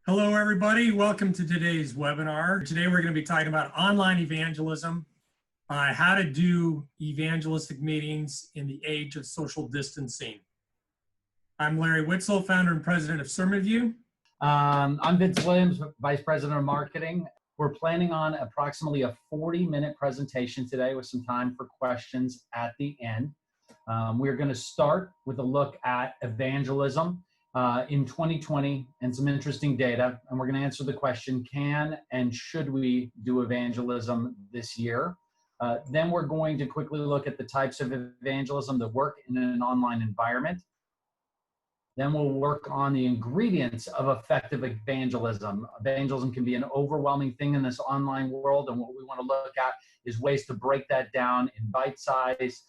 Hello, everybody. Welcome to today's webinar. Today, we're going to be talking about online evangelism, how to do evangelistic meetings in the age of social distancing. I'm Larry Witzel, founder and president of SermonView. I'm Vince Williams, vice president of marketing. We're planning on approximately a 40-minute presentation today with some time for questions at the end. We're going to start with a look at evangelism in 2020 and some interesting data. And we're going to answer the question, can and should we do evangelism this year? Then we're going to quickly look at the types of evangelism that work in an online environment. Then we'll work on the ingredients of effective evangelism. Evangelism can be an overwhelming thing in this online world, and what we want to look at is ways to break that down in bite-sized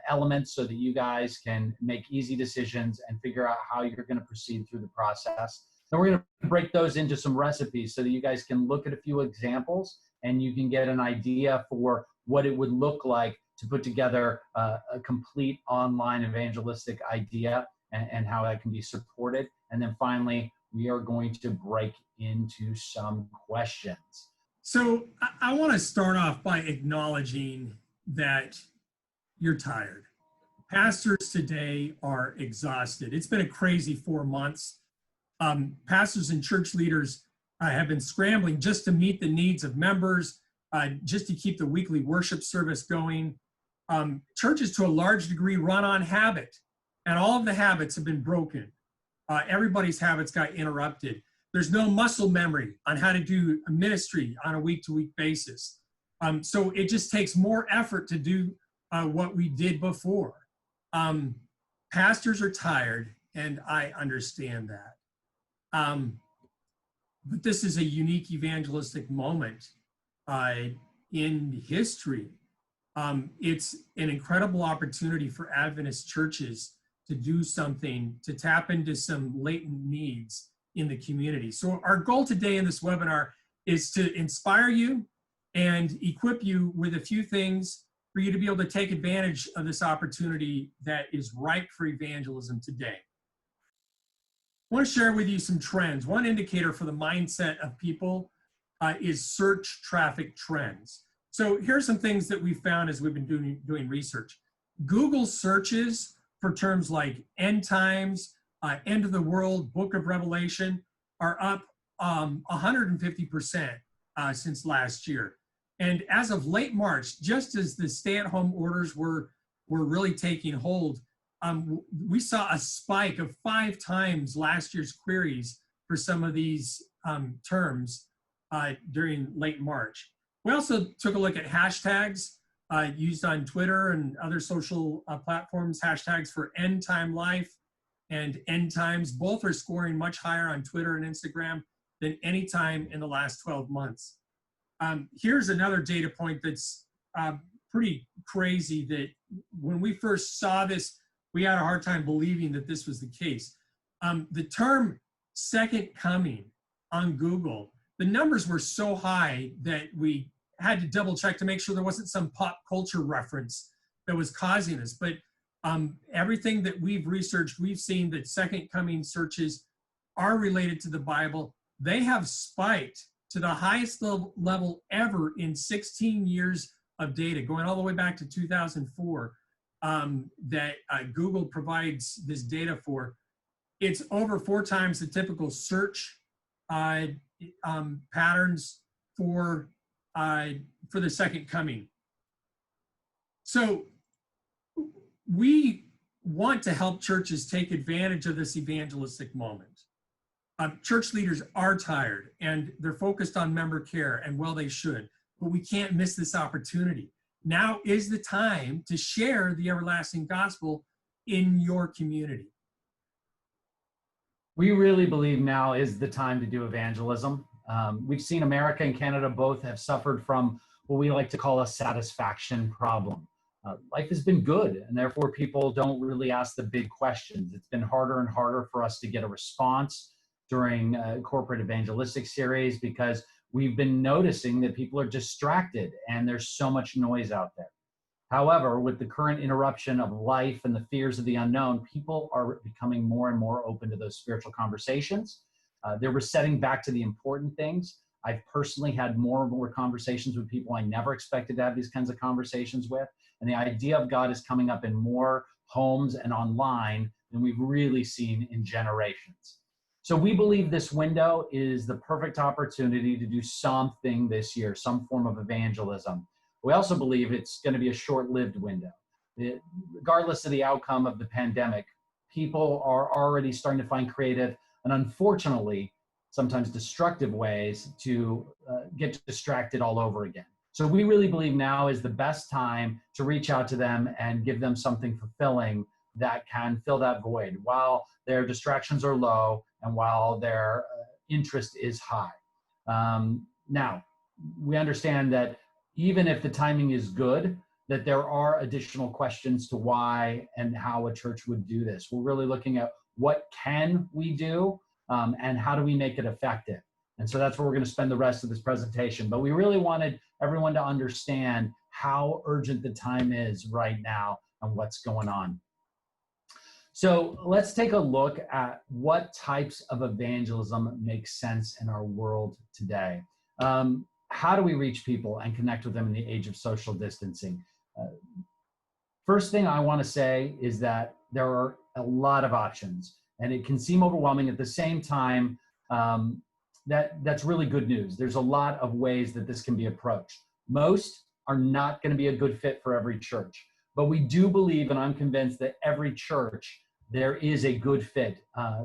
elements so that you guys can make easy decisions and figure out how you're going to proceed through the process. Then we're going to break those into some recipes so that you guys can look at a few examples and you can get an idea for what it would look like to put together a complete online evangelistic idea and how that can be supported. And then finally, we are going to break into some questions. So I want to start off by acknowledging that you're tired. Pastors today are exhausted. It's been a crazy 4 months. Pastors and church leaders have been scrambling just to meet the needs of members, just to keep the weekly worship service going. Churches, to a large degree, run on habit, and all of the habits have been broken. Everybody's habits got interrupted. There's no muscle memory on how to do a ministry on a week-to-week basis. So it just takes more effort to do what we did before. Pastors are tired, and I understand that. But this is a unique evangelistic moment in history. It's an incredible opportunity for Adventist churches to do something, to tap into some latent needs in the community. So our goal today in this webinar is to inspire you and equip you with a few things for you to be able to take advantage of this opportunity that is ripe for evangelism today. I want to share with you some trends. One indicator for the mindset of people is search traffic trends. So here's some things that we found as we've been doing research. Google searches for terms like end times, end of the world, book of Revelation are up 150% since last year. And as of late March, just as the stay-at-home orders were really taking hold, we saw a spike of 5 times last year's queries for some of these terms during late March. We also took a look at hashtags used on Twitter and other social platforms, hashtags for end time life and end times. Both are scoring much higher on Twitter and Instagram than any time in the last 12 months. Here's another data point that's pretty crazy, that when we first saw this, we had a hard time believing that this was the case. The term second coming on Google, the numbers were so high that we had to double check to make sure there wasn't some pop culture reference that was causing this. But everything that we've researched, we've seen that second coming searches are related to the Bible. They have spiked to the highest level ever in 16 years of data, going all the way back to 2004, that Google provides this data for. It's over 4 times the typical search patterns for the second coming. So we want to help churches take advantage of this evangelistic moment. Church leaders are tired and they're focused on member care, and well, they should, but we can't miss this opportunity. Now is the time to share the everlasting gospel in your community. We really believe now is the time to do evangelism. We've seen America and Canada both have suffered from what we like to call a satisfaction problem. Life has been good, and therefore people don't really ask the big questions. It's been harder and harder for us to get a response during corporate evangelistic series because we've been noticing that people are distracted and there's so much noise out there. However, with the current interruption of life and the fears of the unknown, people are becoming more and more open to those spiritual conversations. They're resetting back to the important things. I've personally had more and more conversations with people I never expected to have these kinds of conversations with. And the idea of God is coming up in more homes and online than we've really seen in generations. So we believe this window is the perfect opportunity to do something this year, some form of evangelism. We also believe it's going to be a short-lived window. Regardless of the outcome of the pandemic, people are already starting to find creative and unfortunately sometimes destructive ways to get distracted all over again. So we really believe now is the best time to reach out to them and give them something fulfilling that can fill that void while their distractions are low and while their interest is high. Now, we understand that even if the timing is good, that there are additional questions to why and how a church would do this. We're really looking at what can we do and how do we make it effective. And so that's where we're going to spend the rest of this presentation. But we really wanted everyone to understand how urgent the time is right now and what's going on. So let's take a look at what types of evangelism make sense in our world today. How do we reach people and connect with them in the age of social distancing? First thing I want to say is that there are a lot of options, and it can seem overwhelming. At the same time, that's really good news. There's a lot of ways that this can be approached. Most are not going to be a good fit for every church, but we do believe, and I'm convinced that every church, there is a good fit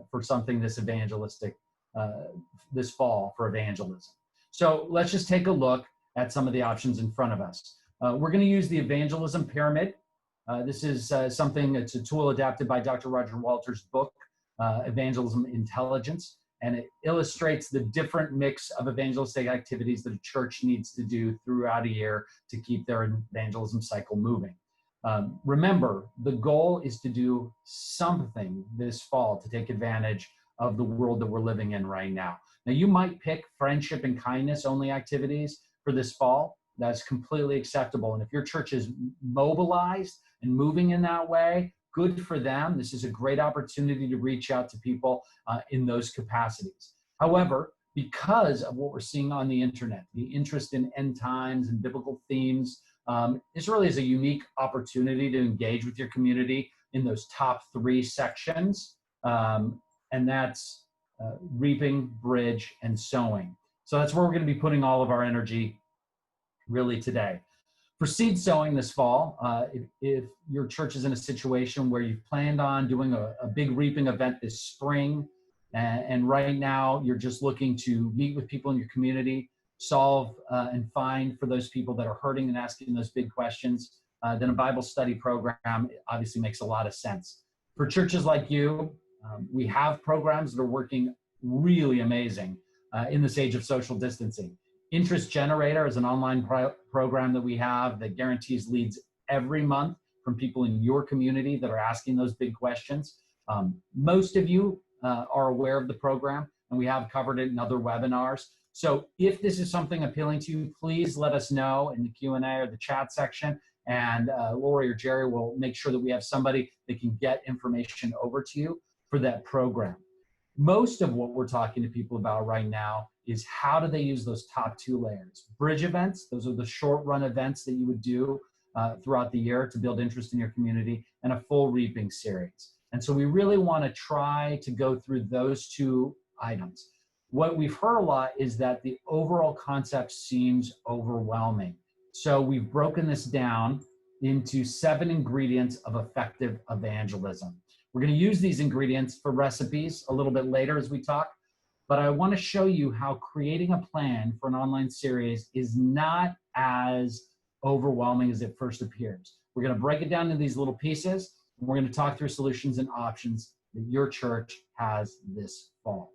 for something this evangelistic this fall for evangelism. So let's just take a look at some of the options in front of us. We're going to use the evangelism pyramid. This is something, it's a tool adapted by Dr. Roger Walter's book, Evangelism Intelligence, and it illustrates the different mix of evangelistic activities that a church needs to do throughout a year to keep their evangelism cycle moving. Remember, the goal is to do something this fall to take advantage of the world that we're living in right now. Now, you might pick friendship and kindness only activities for this fall. That's completely acceptable. And if your church is mobilized and moving in that way, good for them. This is a great opportunity to reach out to people in those capacities. However, because of what we're seeing on the internet, the interest in end times and biblical themes, this really is a unique opportunity to engage with your community in those top three sections. And that's reaping, bridge, and sowing. So that's where we're going to be putting all of our energy really today. For seed sowing this fall, if your church is in a situation where you've planned on doing a big reaping event this spring, and right now you're just looking to meet with people in your community, solve and find for those people that are hurting and asking those big questions, then a Bible study program obviously makes a lot of sense. For churches like you, we have programs that are working really amazing in this age of social distancing. Interest Generator is an online program that we have that guarantees leads every month from people in your community that are asking those big questions. Most of you are aware of the program, and we have covered it in other webinars. So if this is something appealing to you, please let us know in the Q&A or the chat section, and Lori or Jerry will make sure that we have somebody that can get information over to you for that program. Most of what we're talking to people about right now is how do they use those top two layers. Bridge events, those are the short run events that you would do throughout the year to build interest in your community, and a full reaping series. And so we really want to try to go through those two items. What we've heard a lot is that the overall concept seems overwhelming. So we've broken this down into 7 ingredients of effective evangelism. We're going to use these ingredients for recipes a little bit later as we talk, but I want to show you how creating a plan for an online series is not as overwhelming as it first appears. We're going to break it down into these little pieces, and we're going to talk through solutions and options that your church has this fall.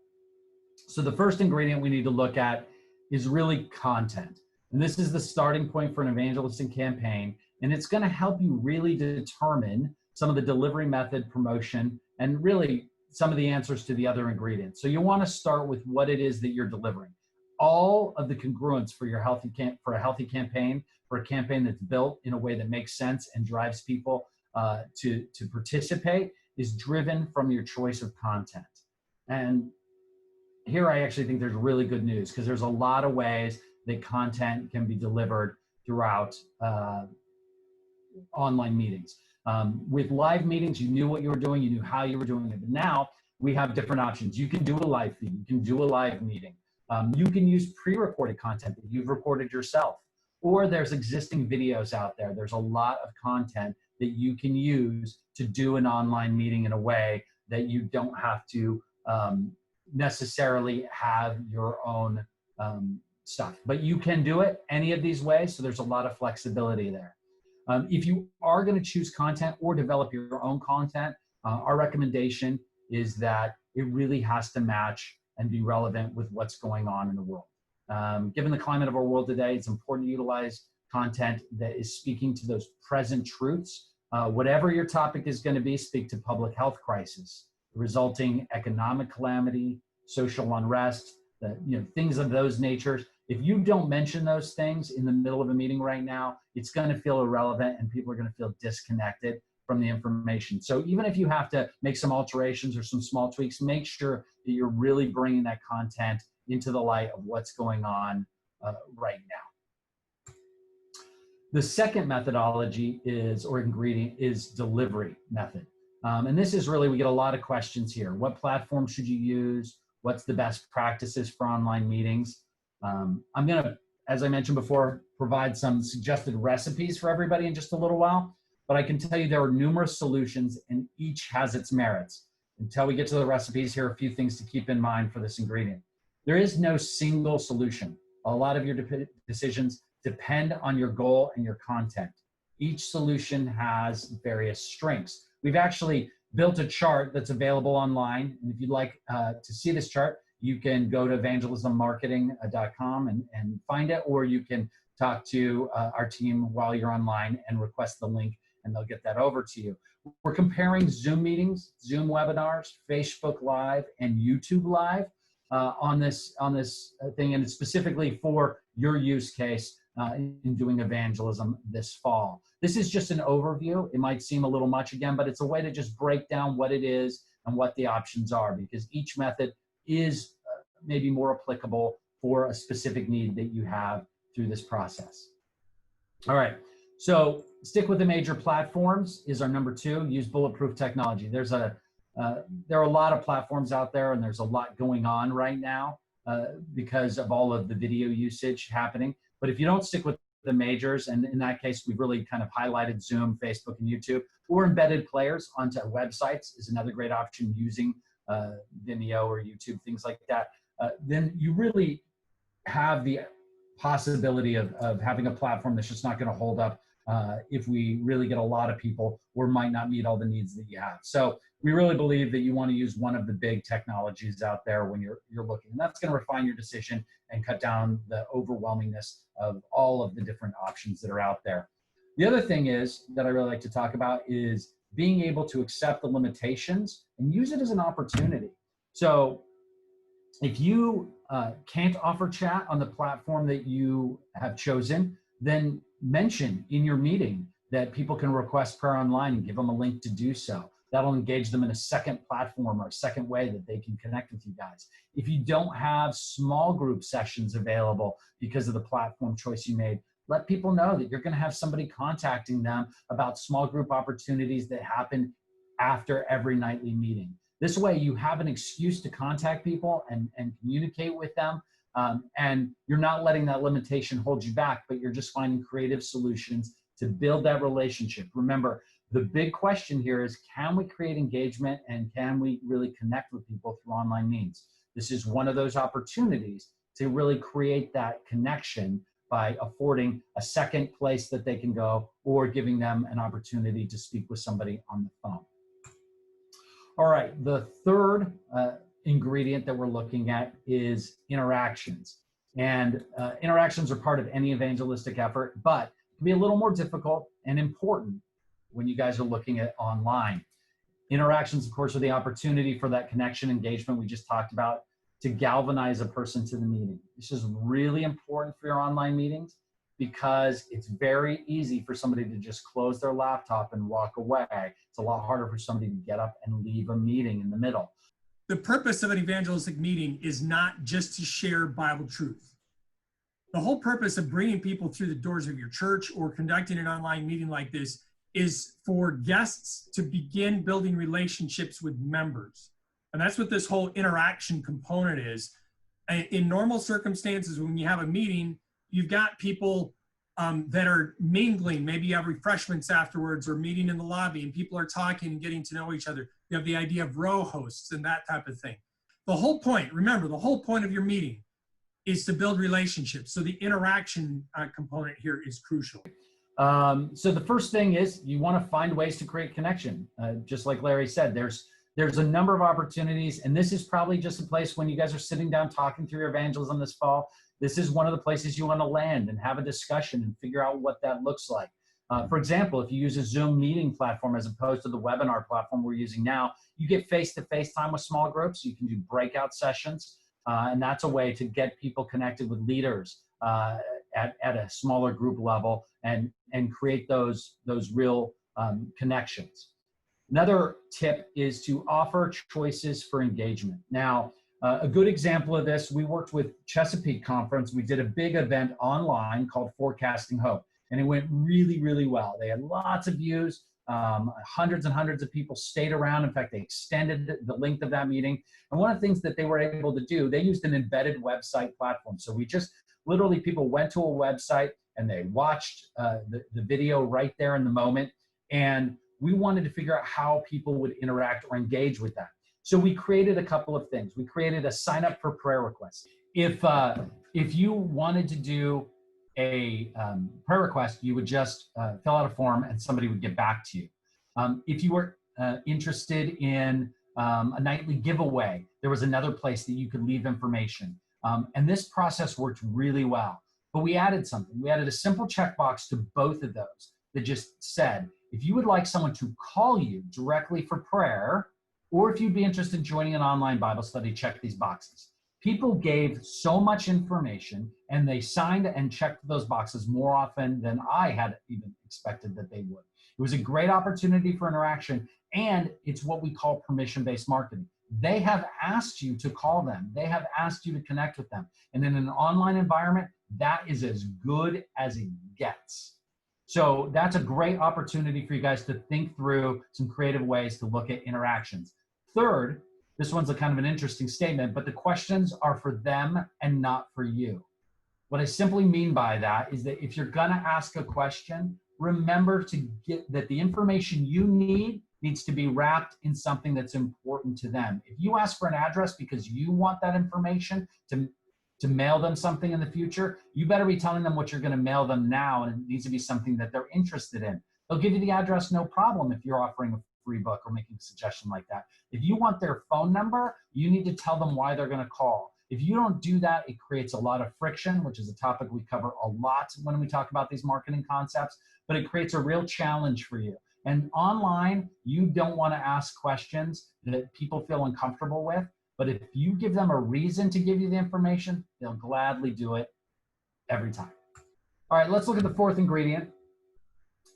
So the first ingredient we need to look at is really content. And this is the starting point for an evangelistic campaign, and it's going to help you really determine some of the delivery method, promotion, and really some of the answers to the other ingredients. So you want to start with what it is that you're delivering. All of the congruence for your for a healthy campaign, for a campaign that's built in a way that makes sense and drives people to participate, is driven from your choice of content. And here I actually think there's really good news, because there's a lot of ways that content can be delivered throughout online meetings. With live meetings, you knew what you were doing, you knew how you were doing it. But now we have different options. You can do a live feed, you can do a live meeting. You can use pre-recorded content that you've recorded yourself, or there's existing videos out there. There's a lot of content that you can use to do an online meeting in a way that you don't have to necessarily have your own stuff. But you can do it any of these ways, so there's a lot of flexibility there. If you are going to choose content or develop your own content, our recommendation is that it really has to match and be relevant with what's going on in the world. Given the climate of our world today, it's important to utilize content that is speaking to those present truths. Whatever your topic is going to be, speak to public health crisis, resulting economic calamity, social unrest, things of those natures. If you don't mention those things in the middle of a meeting right now, it's going to feel irrelevant and people are going to feel disconnected from the information. So even if you have to make some alterations or some small tweaks, make sure that you're really bringing that content into the light of what's going on right now. The second methodology ingredient is delivery method. And this is really, we get a lot of questions here. What platform should you use? What's the best practices for online meetings? I'm going to, as I mentioned before, provide some suggested recipes for everybody in just a little while, but I can tell you there are numerous solutions and each has its merits. Until we get to the recipes, here are a few things to keep in mind for this ingredient. There is no single solution. A lot of your decisions depend on your goal and your content. Each solution has various strengths. We've actually built a chart that's available online. And if you'd like to see this chart, you can go to evangelismmarketing.com and find it, or you can talk to our team while you're online and request the link and they'll get that over to you. We're comparing Zoom meetings, Zoom webinars, Facebook Live, and YouTube Live on this thing, and it's specifically for your use case in doing evangelism this fall. This is just an overview. It might seem a little much again, but it's a way to just break down what it is and what the options are, because each method is maybe more applicable for a specific need that you have through this process. All right, so stick with the major platforms is our number 2. Use bulletproof technology. There are a lot of platforms out there, and there's a lot going on right now because of all of the video usage happening. But if you don't stick with the majors, and in that case, we've really kind of highlighted Zoom, Facebook, and YouTube, or embedded players onto websites is another great option using Vimeo or YouTube, things like that. Then you really have the possibility of having a platform that's just not going to hold up if we really get a lot of people or might not meet all the needs that you have. So we really believe that you want to use one of the big technologies out there when you're looking. And that's going to refine your decision and cut down the overwhelmingness of all of the different options that are out there. The other thing is that I really like to talk about is being able to accept the limitations and use it as an opportunity. So if you can't offer chat on the platform that you have chosen, then mention in your meeting that people can request prayer online and give them a link to do so. That'll engage them in a second platform or a second way that they can connect with you guys. If you don't have small group sessions available because of the platform choice you made, let people know that you're going to have somebody contacting them about small group opportunities that happen after every nightly meeting. This way you have an excuse to contact people and communicate with them. And you're not letting that limitation hold you back, but you're just finding creative solutions to build that relationship. Remember, the big question here is, can we create engagement and can we really connect with people through online means? This is one of those opportunities to really create that connection by affording a second place that they can go or giving them an opportunity to speak with somebody on the phone. All right, the third ingredient that we're looking at is interactions. And interactions are part of any evangelistic effort, but it can be a little more difficult and important when you guys are looking at online. Interactions, of course, are the opportunity for that connection engagement we just talked about to galvanize a person to the meeting. This is really important for your online meetings because it's very easy for somebody to just close their laptop and walk away. It's a lot harder for somebody to get up and leave a meeting in the middle. the purpose of an evangelistic meeting is not just to share Bible truth. The whole purpose of bringing people through the doors of your church or conducting an online meeting like this is for guests to begin building relationships with members. And that's what this whole interaction component is. In normal circumstances, when you have a meeting, you've got people that are mingling. Maybe you have refreshments afterwards or meeting in the lobby and people are talking and getting to know each other. You have the idea of row hosts and that type of thing. The whole point, remember, the whole point of your meeting is to build relationships. So the interaction component here is crucial. So the first thing is you want to find ways to create connection. Just like Larry said, there's a number of opportunities, and this is probably just a place when you guys are sitting down talking through your evangelism this fall. This is one of the places you want to land and have a discussion and figure out what that looks like. For example, if you use a Zoom meeting platform as opposed to the webinar platform we're using now, you get face-to-face time with small groups. You can do breakout sessions, and that's a way to get people connected with leaders at a smaller group level and create those real connections. Another tip is to offer choices for engagement. Now, a good example of this, we worked with Chesapeake Conference. We did a big event online called Forecasting Hope, and it went really, really well. They had lots of views. Hundreds and hundreds of people stayed around. In fact, they extended the length of that meeting. And one of the things that they were able to do, they used an embedded website platform. So we just literally, people went to a website and they watched the video right there in the moment. And we wanted to figure out how people would interact or engage with that. So we created a couple of things. We created a sign up for prayer request. If you wanted to do a prayer request, you would just fill out a form and somebody would get back to you. If you were interested in a nightly giveaway, there was another place that you could leave information. And this process worked really well. But we added something. We added a simple checkbox to both of those that just said, if you would like someone to call you directly for prayer, or if you'd be interested in joining an online Bible study, check these boxes. People gave so much information and they signed and checked those boxes more often than I had even expected that they would. It was a great opportunity for interaction, and it's what we call permission-based marketing. They have asked you to call them. They have asked you to connect with them. And in an online environment, that is as good as it gets. So that's a great opportunity for you guys to think through some creative ways to look at interactions. Third, this one's a kind of an interesting statement, but the questions are for them and not for you. What I simply mean by that is that if you're gonna ask a question, remember to get that the information you need needs to be wrapped in something that's important to them. If you ask for an address because you want that information to mail them something in the future, you better be telling them what you're gonna mail them now, and it needs to be something that they're interested in. They'll give you the address, no problem, if you're offering a free book or making a suggestion like that. If you want their phone number, you need to tell them why they're gonna call. If you don't do that, it creates a lot of friction, which is a topic we cover a lot when we talk about these marketing concepts, but it creates a real challenge for you. And online, you don't wanna ask questions that people feel uncomfortable with, but if you give them a reason to give you the information, they'll gladly do it every time. All right, let's look at the fourth ingredient,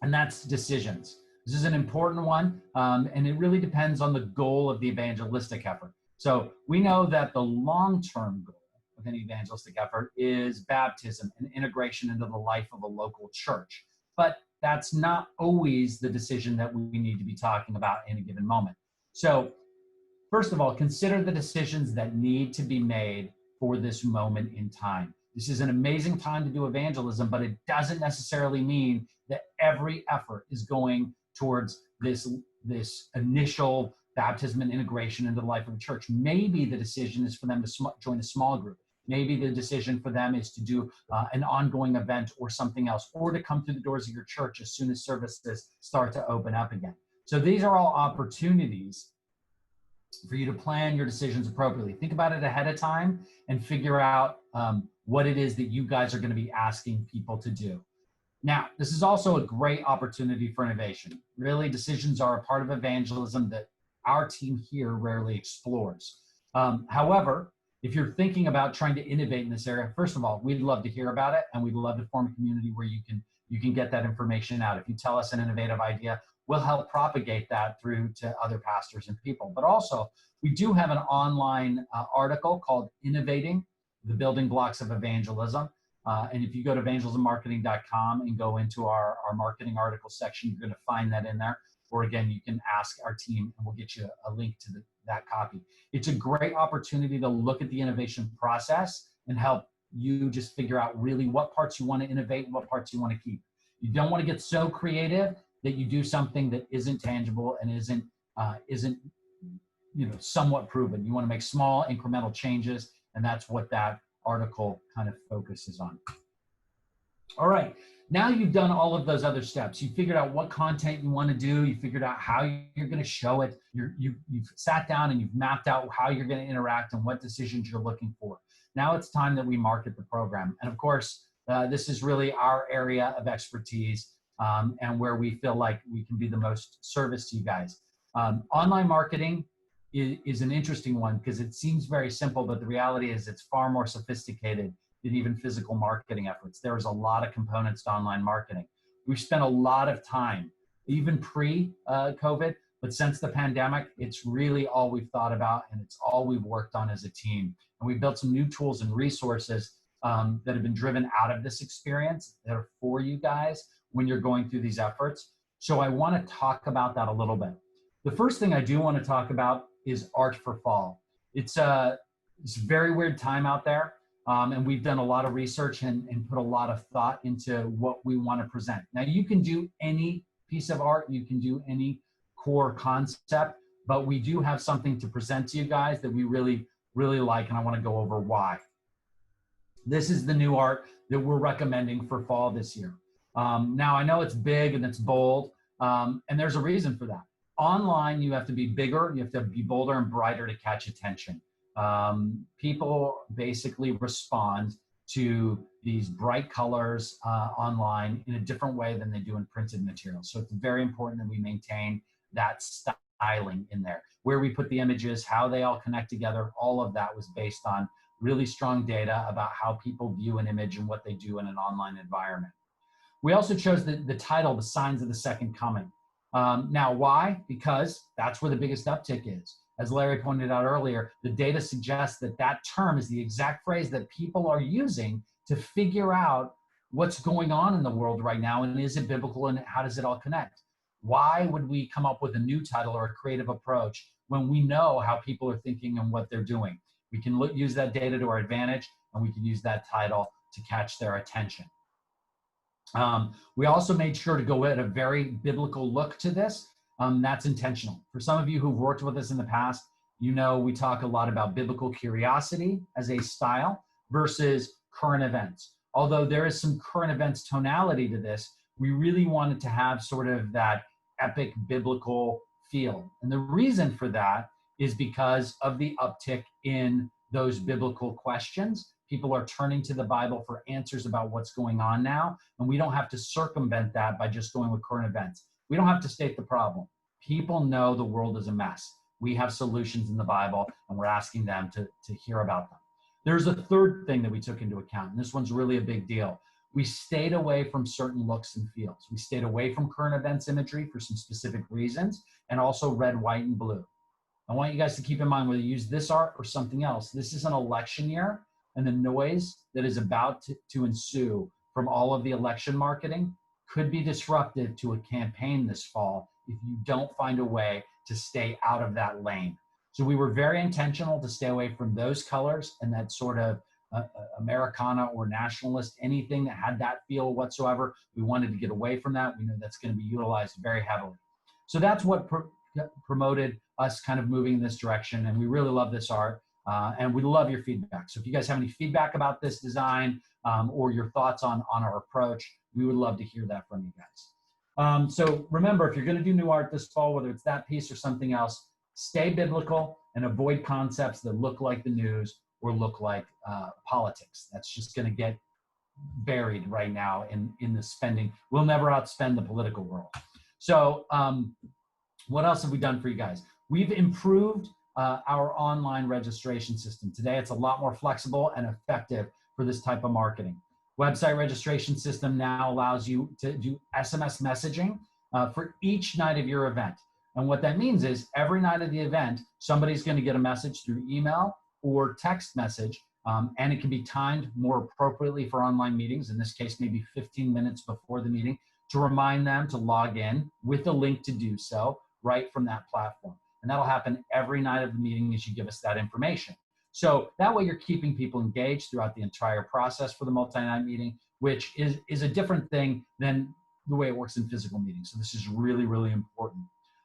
and that's decisions. This is an important one, and it really depends on the goal of the evangelistic effort. So we know that the long-term goal of an evangelistic effort is baptism and integration into the life of a local church. But that's not always the decision that we need to be talking about in a given moment. So first of all, consider the decisions that need to be made for this moment in time. This is an amazing time to do evangelism, but it doesn't necessarily mean that every effort is going towards this initial baptism and integration into the life of the church. Maybe the decision is for them to join a small group. Maybe the decision for them is to do an ongoing event or something else, or to come through the doors of your church as soon as services start to open up again. So these are all opportunities for you to plan your decisions appropriately. Think about it ahead of time and figure out what it is that you guys are going to be asking people to do. Now, this is also a great opportunity for innovation. Really, decisions are a part of evangelism that our team here rarely explores. However, if you're thinking about trying to innovate in this area, first of all, we'd love to hear about it, and we'd love to form a community where you can get that information out. If you tell us an innovative idea, we'll help propagate that through to other pastors and people. But also, We do have an online article called Innovating the Building Blocks of Evangelism. And if you go to evangelismmarketing.com and go into our marketing article section, you're going to find that in there. Or again, you can ask our team and we'll get you a link to that copy. It's a great opportunity to look at the innovation process and help you just figure out really what parts you want to innovate and what parts you want to keep. You don't want to get so creative that you do something that isn't tangible and isn't somewhat proven. You want to make small incremental changes, and that's what that article kind of focuses on. All right, now you've done all of those other steps. You figured out what content you want to do. You figured out how you're going to show it. You've sat down and you've mapped out how you're going to interact and what decisions you're looking for. Now it's time that we market the program. And of course, this is really our area of expertise and where we feel like we can be the most service to you guys. Online marketing is an interesting one because it seems very simple, but the reality is it's far more sophisticated than even physical marketing efforts. There's a lot of components to online marketing. We've spent a lot of time, even pre-COVID, but since the pandemic, it's really all we've thought about and it's all we've worked on as a team. And we built some new tools and resources that have been driven out of this experience that are for you guys when you're going through these efforts. So I want to talk about that a little bit. The first thing I do want to talk about is art for fall. It's a very weird time out there. And we've done a lot of research and put a lot of thought into what we want to present. Now you can do any piece of art, you can do any core concept, but we do have something to present to you guys that we really, really like, and I want to go over why. This is the new art that we're recommending for fall this year. Now I know it's big and it's bold, and there's a reason for that. Online, you have to be bigger, you have to be bolder and brighter to catch attention. People basically respond to these bright colors online in a different way than they do in printed material. So it's very important that we maintain that styling in there. Where we put the images, how they all connect together, all of that was based on really strong data about how people view an image and what they do in an online environment. We also chose the title, The Signs of the Second Coming. Now, why? Because that's where the biggest uptick is. As Larry pointed out earlier, the data suggests that that term is the exact phrase that people are using to figure out what's going on in the world right now, and is it biblical, and how does it all connect? Why would we come up with a new title or a creative approach when we know how people are thinking and what they're doing? We can use that data to our advantage, and we can use that title to catch their attention. We also made sure to go at a very biblical look to this. That's intentional. For some of you who've worked with us in the past, you know we talk a lot about biblical curiosity as a style versus current events. Although there is some current events tonality to this, we really wanted to have sort of that epic biblical feel. And the reason for that is because of the uptick in those biblical questions. People are turning to the Bible for answers about what's going on now, and we don't have to circumvent that by just going with current events. We don't have to state the problem. People know the world is a mess. We have solutions in the Bible, and we're asking them to hear about them. There's a third thing that we took into account, and this one's really a big deal. We stayed away from certain looks and feels. We stayed away from current events imagery for some specific reasons, and also red, white, and blue. I want you guys to keep in mind whether you use this art or something else. This is an election year, and the noise that is about to ensue from all of the election marketing could be disruptive to a campaign this fall if you don't find a way to stay out of that lane. So we were very intentional to stay away from those colors and that sort of Americana or nationalist, anything that had that feel whatsoever. We wanted to get away from that. We know that's going to be utilized very heavily. So that's what promoted us kind of moving in this direction. And we really love this art. And we love your feedback. So if you guys have any feedback about this design or your thoughts on our approach, we would love to hear that from you guys. So remember, if you're going to do new art this fall, whether it's that piece or something else, stay biblical and avoid concepts that look like the news or look like politics. That's just going to get buried right now in the spending. We'll never outspend the political world. So what else have we done for you guys? We've improved our online registration system. Today, it's a lot more flexible and effective for this type of marketing. Website registration system now allows you to do SMS messaging for each night of your event. And what that means is every night of the event, somebody's going to get a message through email or text message, and it can be timed more appropriately for online meetings. In this case, maybe 15 minutes before the meeting, to remind them to log in with a link to do so right from that platform. And that'll happen every night of the meeting as you give us that information. So that way you're keeping people engaged throughout the entire process for the multi-night meeting, which is a different thing than the way it works in physical meetings. So this is really, really important.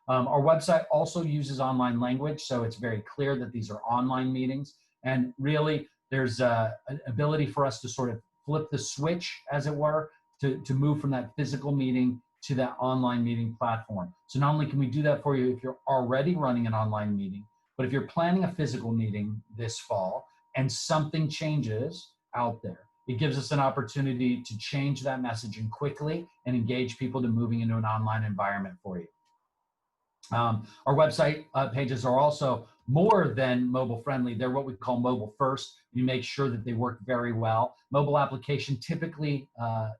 Our website also uses online language, so it's very clear that these are online meetings. And really, there's an ability for us to sort of flip the switch, as it were, to move from that physical meeting to that online meeting platform. So not only can we do that for you if you're already running an online meeting, but if you're planning a physical meeting this fall and something changes out there, it gives us an opportunity to change that messaging quickly and engage people to moving into an online environment for you. Our website pages are also more than mobile friendly. They're what we call mobile first. We make sure that they work very well. Mobile application typically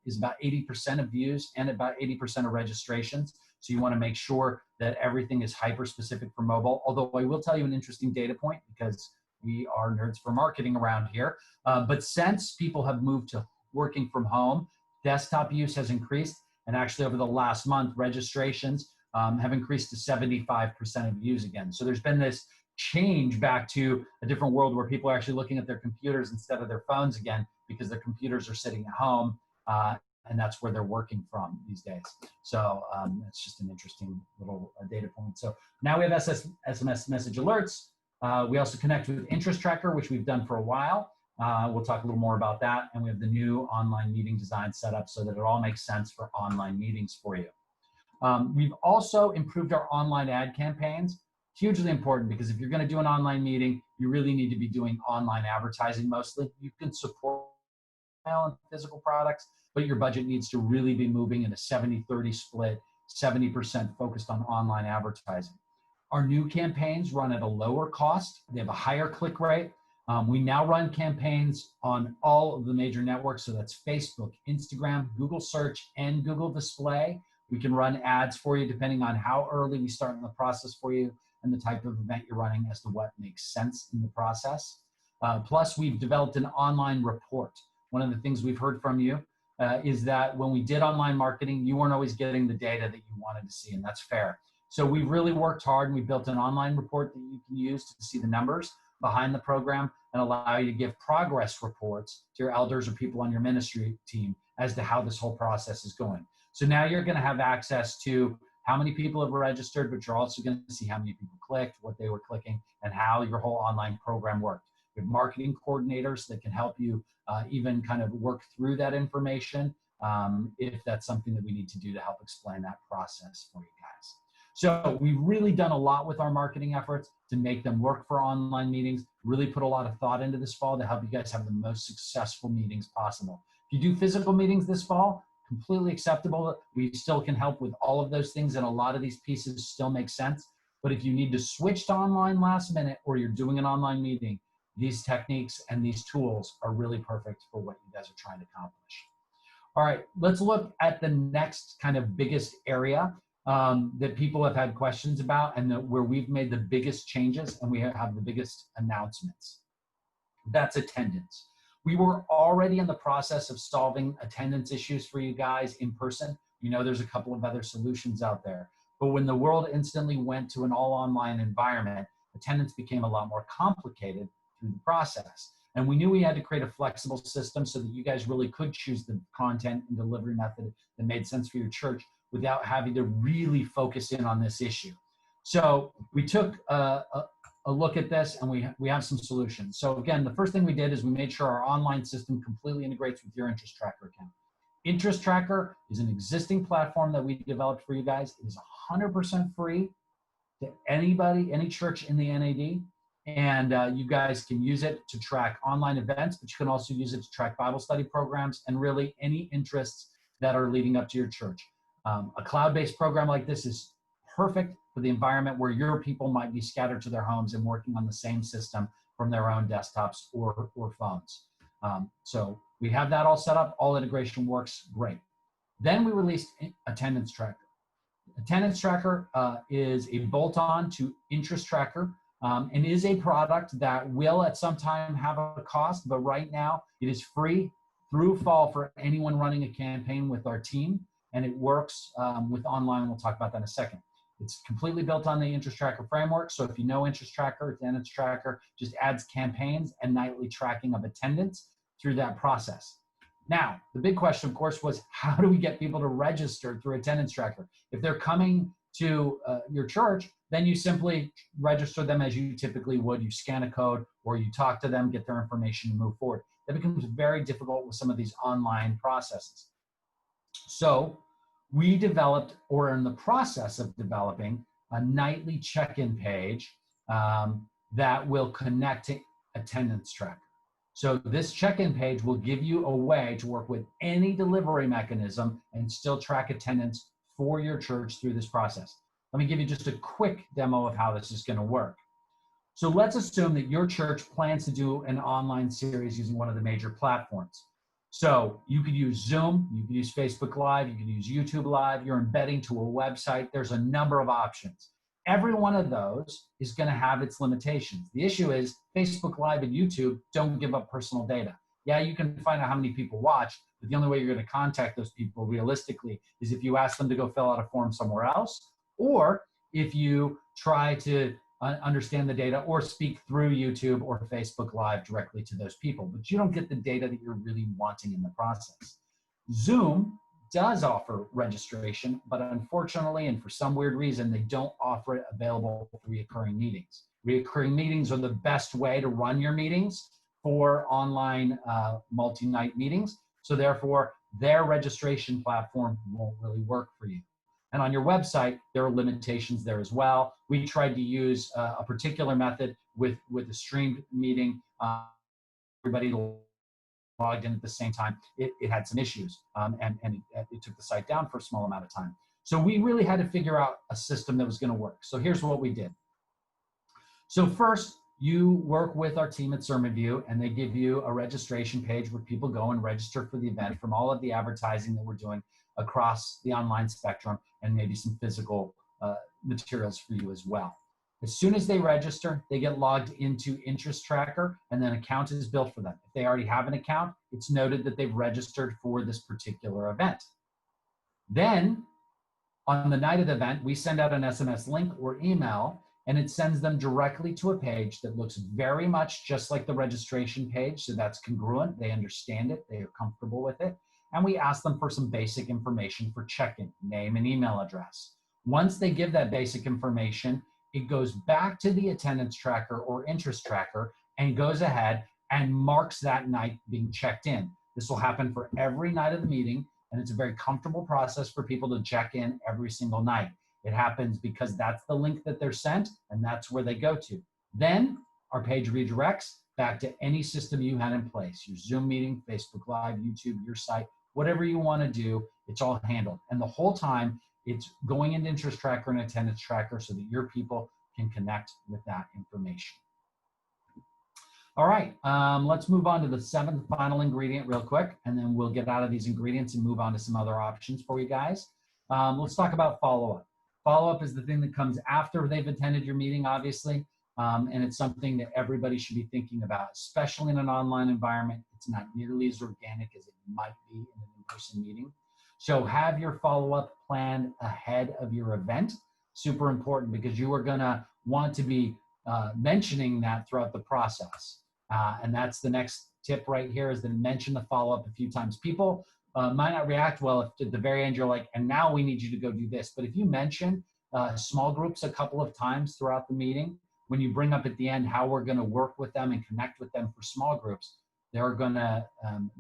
is about 80% of views and about 80% of registrations. So you want to make sure that everything is hyper specific for mobile. Although I will tell you an interesting data point, because we are nerds for marketing around here. But since people have moved to working from home, desktop use has increased. And actually over the last month, registrations have increased to 75% of views again. So there's been this change back to a different world where people are actually looking at their computers instead of their phones again, because their computers are sitting at home, and that's where they're working from these days. So it's just an interesting little data point. So now we have SMS message alerts. We also connect with Interest Tracker, which we've done for a while. We'll talk a little more about that. And we have the new online meeting design set up so that it all makes sense for online meetings for you. We've also improved our online ad campaigns. Hugely important, because if you're going to do an online meeting, you really need to be doing online advertising mostly. You can support and physical products, but your budget needs to really be moving in a 70-30 split, 70% focused on online advertising. Our new campaigns run at a lower cost. They have a higher click rate. We now run campaigns on all of the major networks. So that's Facebook, Instagram, Google Search, and Google Display. We can run ads for you depending on how early we start in the process for you and the type of event you're running as to what makes sense in the process. Plus, we've developed an online report. One of the things we've heard from you is that when we did online marketing, you weren't always getting the data that you wanted to see, and that's fair. So we've really worked hard, and we built an online report that you can use to see the numbers behind the program and allow you to give progress reports to your elders or people on your ministry team as to how this whole process is going. So now you're going to have access to how many people have registered, but you're also going to see how many people clicked, what they were clicking, and how your whole online program worked. We have marketing coordinators that can help you even kind of work through that information if that's something that we need to do to help explain that process for you guys. So we've really done a lot with our marketing efforts to make them work for online meetings, really put a lot of thought into this fall to help you guys have the most successful meetings possible. If you do physical meetings this fall, completely acceptable. We still can help with all of those things, and a lot of these pieces still make sense. But if you need to switch to online last minute, or you're doing an online meeting, these techniques and these tools are really perfect for what you guys are trying to accomplish. All right, let's look at the next kind of biggest area that people have had questions about, and where we've made the biggest changes and we have the biggest announcements. That's attendance. We were already in the process of solving attendance issues for you guys in person. You know, there's a couple of other solutions out there. But when the world instantly went to an all online environment, attendance became a lot more complicated through the process. And we knew we had to create a flexible system so that you guys really could choose the content and delivery method that made sense for your church without having to really focus in on this issue. So we took a look at this, and we have some solutions. So again, the first thing we did is we made sure our online system completely integrates with your Interest Tracker account. Interest Tracker is an existing platform that we developed for you guys. It is 100% free to anybody, any church in the NAD. And you guys can use it to track online events, but you can also use it to track Bible study programs and really any interests that are leading up to your church. A cloud-based program like this is perfect for the environment where your people might be scattered to their homes and working on the same system from their own desktops or phones. So we have that all set up. All integration works great. Then we released Attendance Tracker. Attendance Tracker is a bolt-on to Interest Tracker and is a product that will at some time have a cost, but right now it is free through fall for anyone running a campaign with our team, and it works with online. We'll talk about that in a second. It's completely built on the Interest Tracker framework. So if you know Interest Tracker, Attendance Tracker just adds campaigns and nightly tracking of attendance through that process. Now, the big question, of course, was how do we get people to register through Attendance Tracker? If they're coming to your church, then you simply register them as you typically would. You scan a code or you talk to them, get their information, and move forward. That becomes very difficult with some of these online processes. So we developed, or are in the process of developing, a nightly check-in page that will connect to Attendance Tracker. So this check-in page will give you a way to work with any delivery mechanism and still track attendance for your church through this process. Let me give you just a quick demo of how this is going to work. So let's assume that your church plans to do an online series using one of the major platforms. So you could use Zoom, you could use Facebook Live, you could use YouTube Live, you're embedding to a website. There's a number of options. Every one of those is going to have its limitations. The issue is Facebook Live and YouTube don't give up personal data. Yeah, you can find out how many people watch, but the only way you're going to contact those people realistically is if you ask them to go fill out a form somewhere else, or if you try to understand the data or speak through YouTube or Facebook Live directly to those people, but you don't get the data that you're really wanting in the process. Zoom does offer registration, but unfortunately, and for some weird reason, they don't offer it available for recurring meetings. Recurring meetings are the best way to run your meetings for online multi-night meetings. So therefore, their registration platform won't really work for you. And on your website, there are limitations there as well. We tried to use a particular method with a streamed meeting. Everybody logged in at the same time. It had some issues, and it took the site down for a small amount of time. So we really had to figure out a system that was going to work. So here's what we did. So first, you work with our team at SermonView, and they give you a registration page where people go and register for the event from all of the advertising that we're doing across the online spectrum, and maybe some physical materials for you as well. As soon as they register, they get logged into Interest Tracker, and then an account is built for them. If they already have an account, it's noted that they've registered for this particular event. Then, on the night of the event, we send out an SMS link or email, and it sends them directly to a page that looks very much just like the registration page, so that's congruent. They understand it. They are comfortable with it. And we ask them for some basic information for check-in, name and email address. Once they give that basic information, it goes back to the Attendance Tracker or Interest Tracker and goes ahead and marks that night being checked in. This will happen for every night of the meeting, and it's a very comfortable process for people to check in every single night. It happens because that's the link that they're sent, and that's where they go to. Then our page redirects back to any system you had in place, your Zoom meeting, Facebook Live, YouTube, your site, whatever you want to do, it's all handled. And the whole time, it's going into Interest Tracker and Attendance Tracker so that your people can connect with that information. All right, let's move on to the seventh final ingredient real quick, and then we'll get out of these ingredients and move on to some other options for you guys. Let's talk about follow-up. Follow-up is the thing that comes after they've attended your meeting, obviously, and it's something that everybody should be thinking about, especially in an online environment. It's not nearly as organic as it might be in an in-person meeting. So have your follow-up planned ahead of your event. Super important, because you are gonna want to be mentioning that throughout the process. And that's the next tip right here, is to mention the follow-up a few times. People might not react well if at the very end you're like, and now we need you to go do this. But if you mention small groups a couple of times throughout the meeting, when you bring up at the end how we're gonna work with them and connect with them for small groups, they're gonna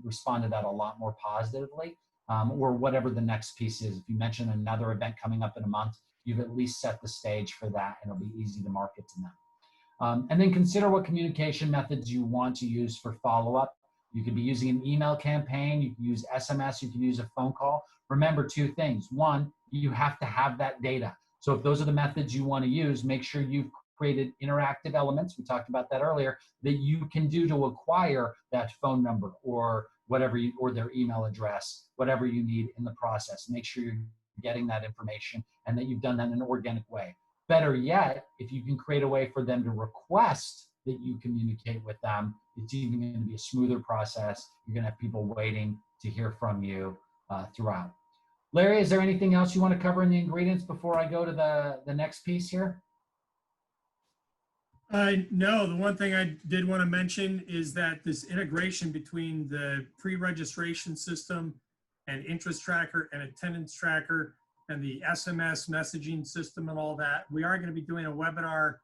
respond to that a lot more positively. Or whatever the next piece is. If you mention another event coming up in a month, you've at least set the stage for that, and it'll be easy to market to them. And then consider what communication methods you want to use for follow-up. You could be using an email campaign, you can use SMS, you can use a phone call. Remember two things. One, you have to have that data. So if those are the methods you want to use, make sure you've created interactive elements, we talked about that earlier, that you can do to acquire that phone number or whatever or their email address, whatever you need in the process. Make sure you're getting that information and that you've done that in an organic way. Better yet, if you can create a way for them to request that you communicate with them, it's even going to be a smoother process. You're going to have people waiting to hear from you throughout. Larry, is there anything else you want to cover in the ingredients before I go to the next piece here? No, the one thing I did want to mention is that this integration between the pre-registration system and interest tracker and attendance tracker and the SMS messaging system and all that, we are going to be doing a webinar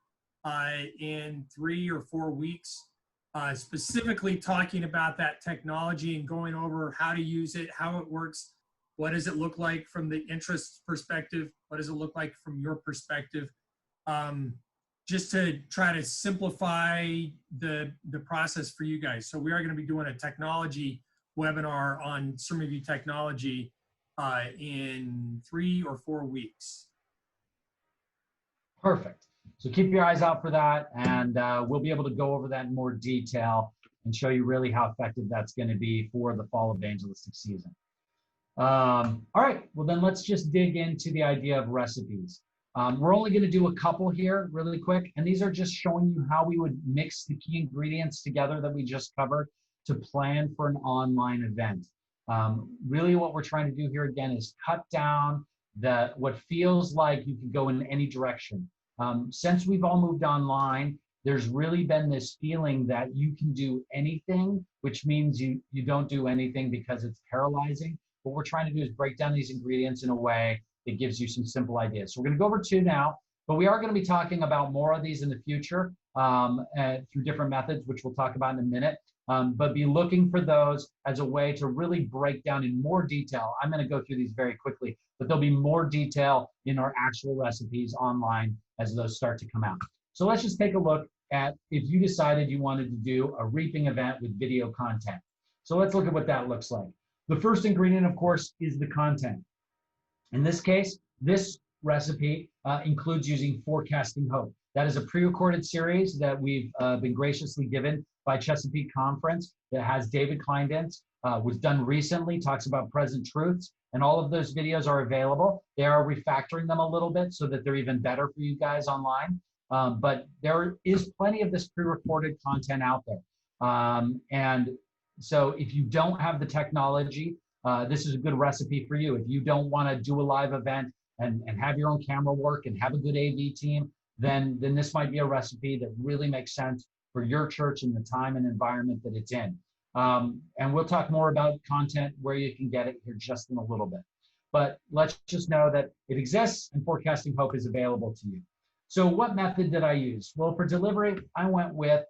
in 3 or 4 weeks, specifically talking about that technology and going over how to use it, how it works, what does it look like from the interest perspective, what does it look like from your perspective, just to try to simplify the process for you guys. So we are going to be doing a technology webinar on SermonView technology in 3 or 4 weeks. Perfect. So keep your eyes out for that, and we'll be able to go over that in more detail and show you really how effective that's going to be for the fall evangelistic season. All right, well then let's just dig into the idea of recipes. We're only going to do a couple here really quick, and these are just showing you how we would mix the key ingredients together that we just covered to plan for an online event. Really what we're trying to do here again is cut down what feels like you could go in any direction. Since we've all moved online, there's really been this feeling that you can do anything, which means you don't do anything because it's paralyzing. What we're trying to do is break down these ingredients in a way that gives you some simple ideas. So we're going to go over 2 now, but we are going to be talking about more of these in the future through different methods, which we'll talk about in a minute. But be looking for those as a way to really break down in more detail. I'm going to go through these very quickly, but there'll be more detail in our actual recipes online as those start to come out. So let's just take a look at if you decided you wanted to do a reaping event with video content. So let's look at what that looks like. The first ingredient, of course, is the content. In this case, this recipe includes using Forecasting Hope. That is a pre-recorded series that we've been graciously given by Chesapeake Conference that has David Kleindance, was done recently, talks about present truths, and all of those videos are available. They are refactoring them a little bit so that they're even better for you guys online. But there is plenty of this pre-recorded content out there. And so if you don't have the technology, this is a good recipe for you. If you don't want to do a live event and have your own camera work and have a good AV team, then this might be a recipe that really makes sense for your church and the time and environment that it's in. And we'll talk more about content, where you can get it here just in a little bit. But let's just know that it exists and Forecasting Hope is available to you. So what method did I use? Well, for delivery, I went with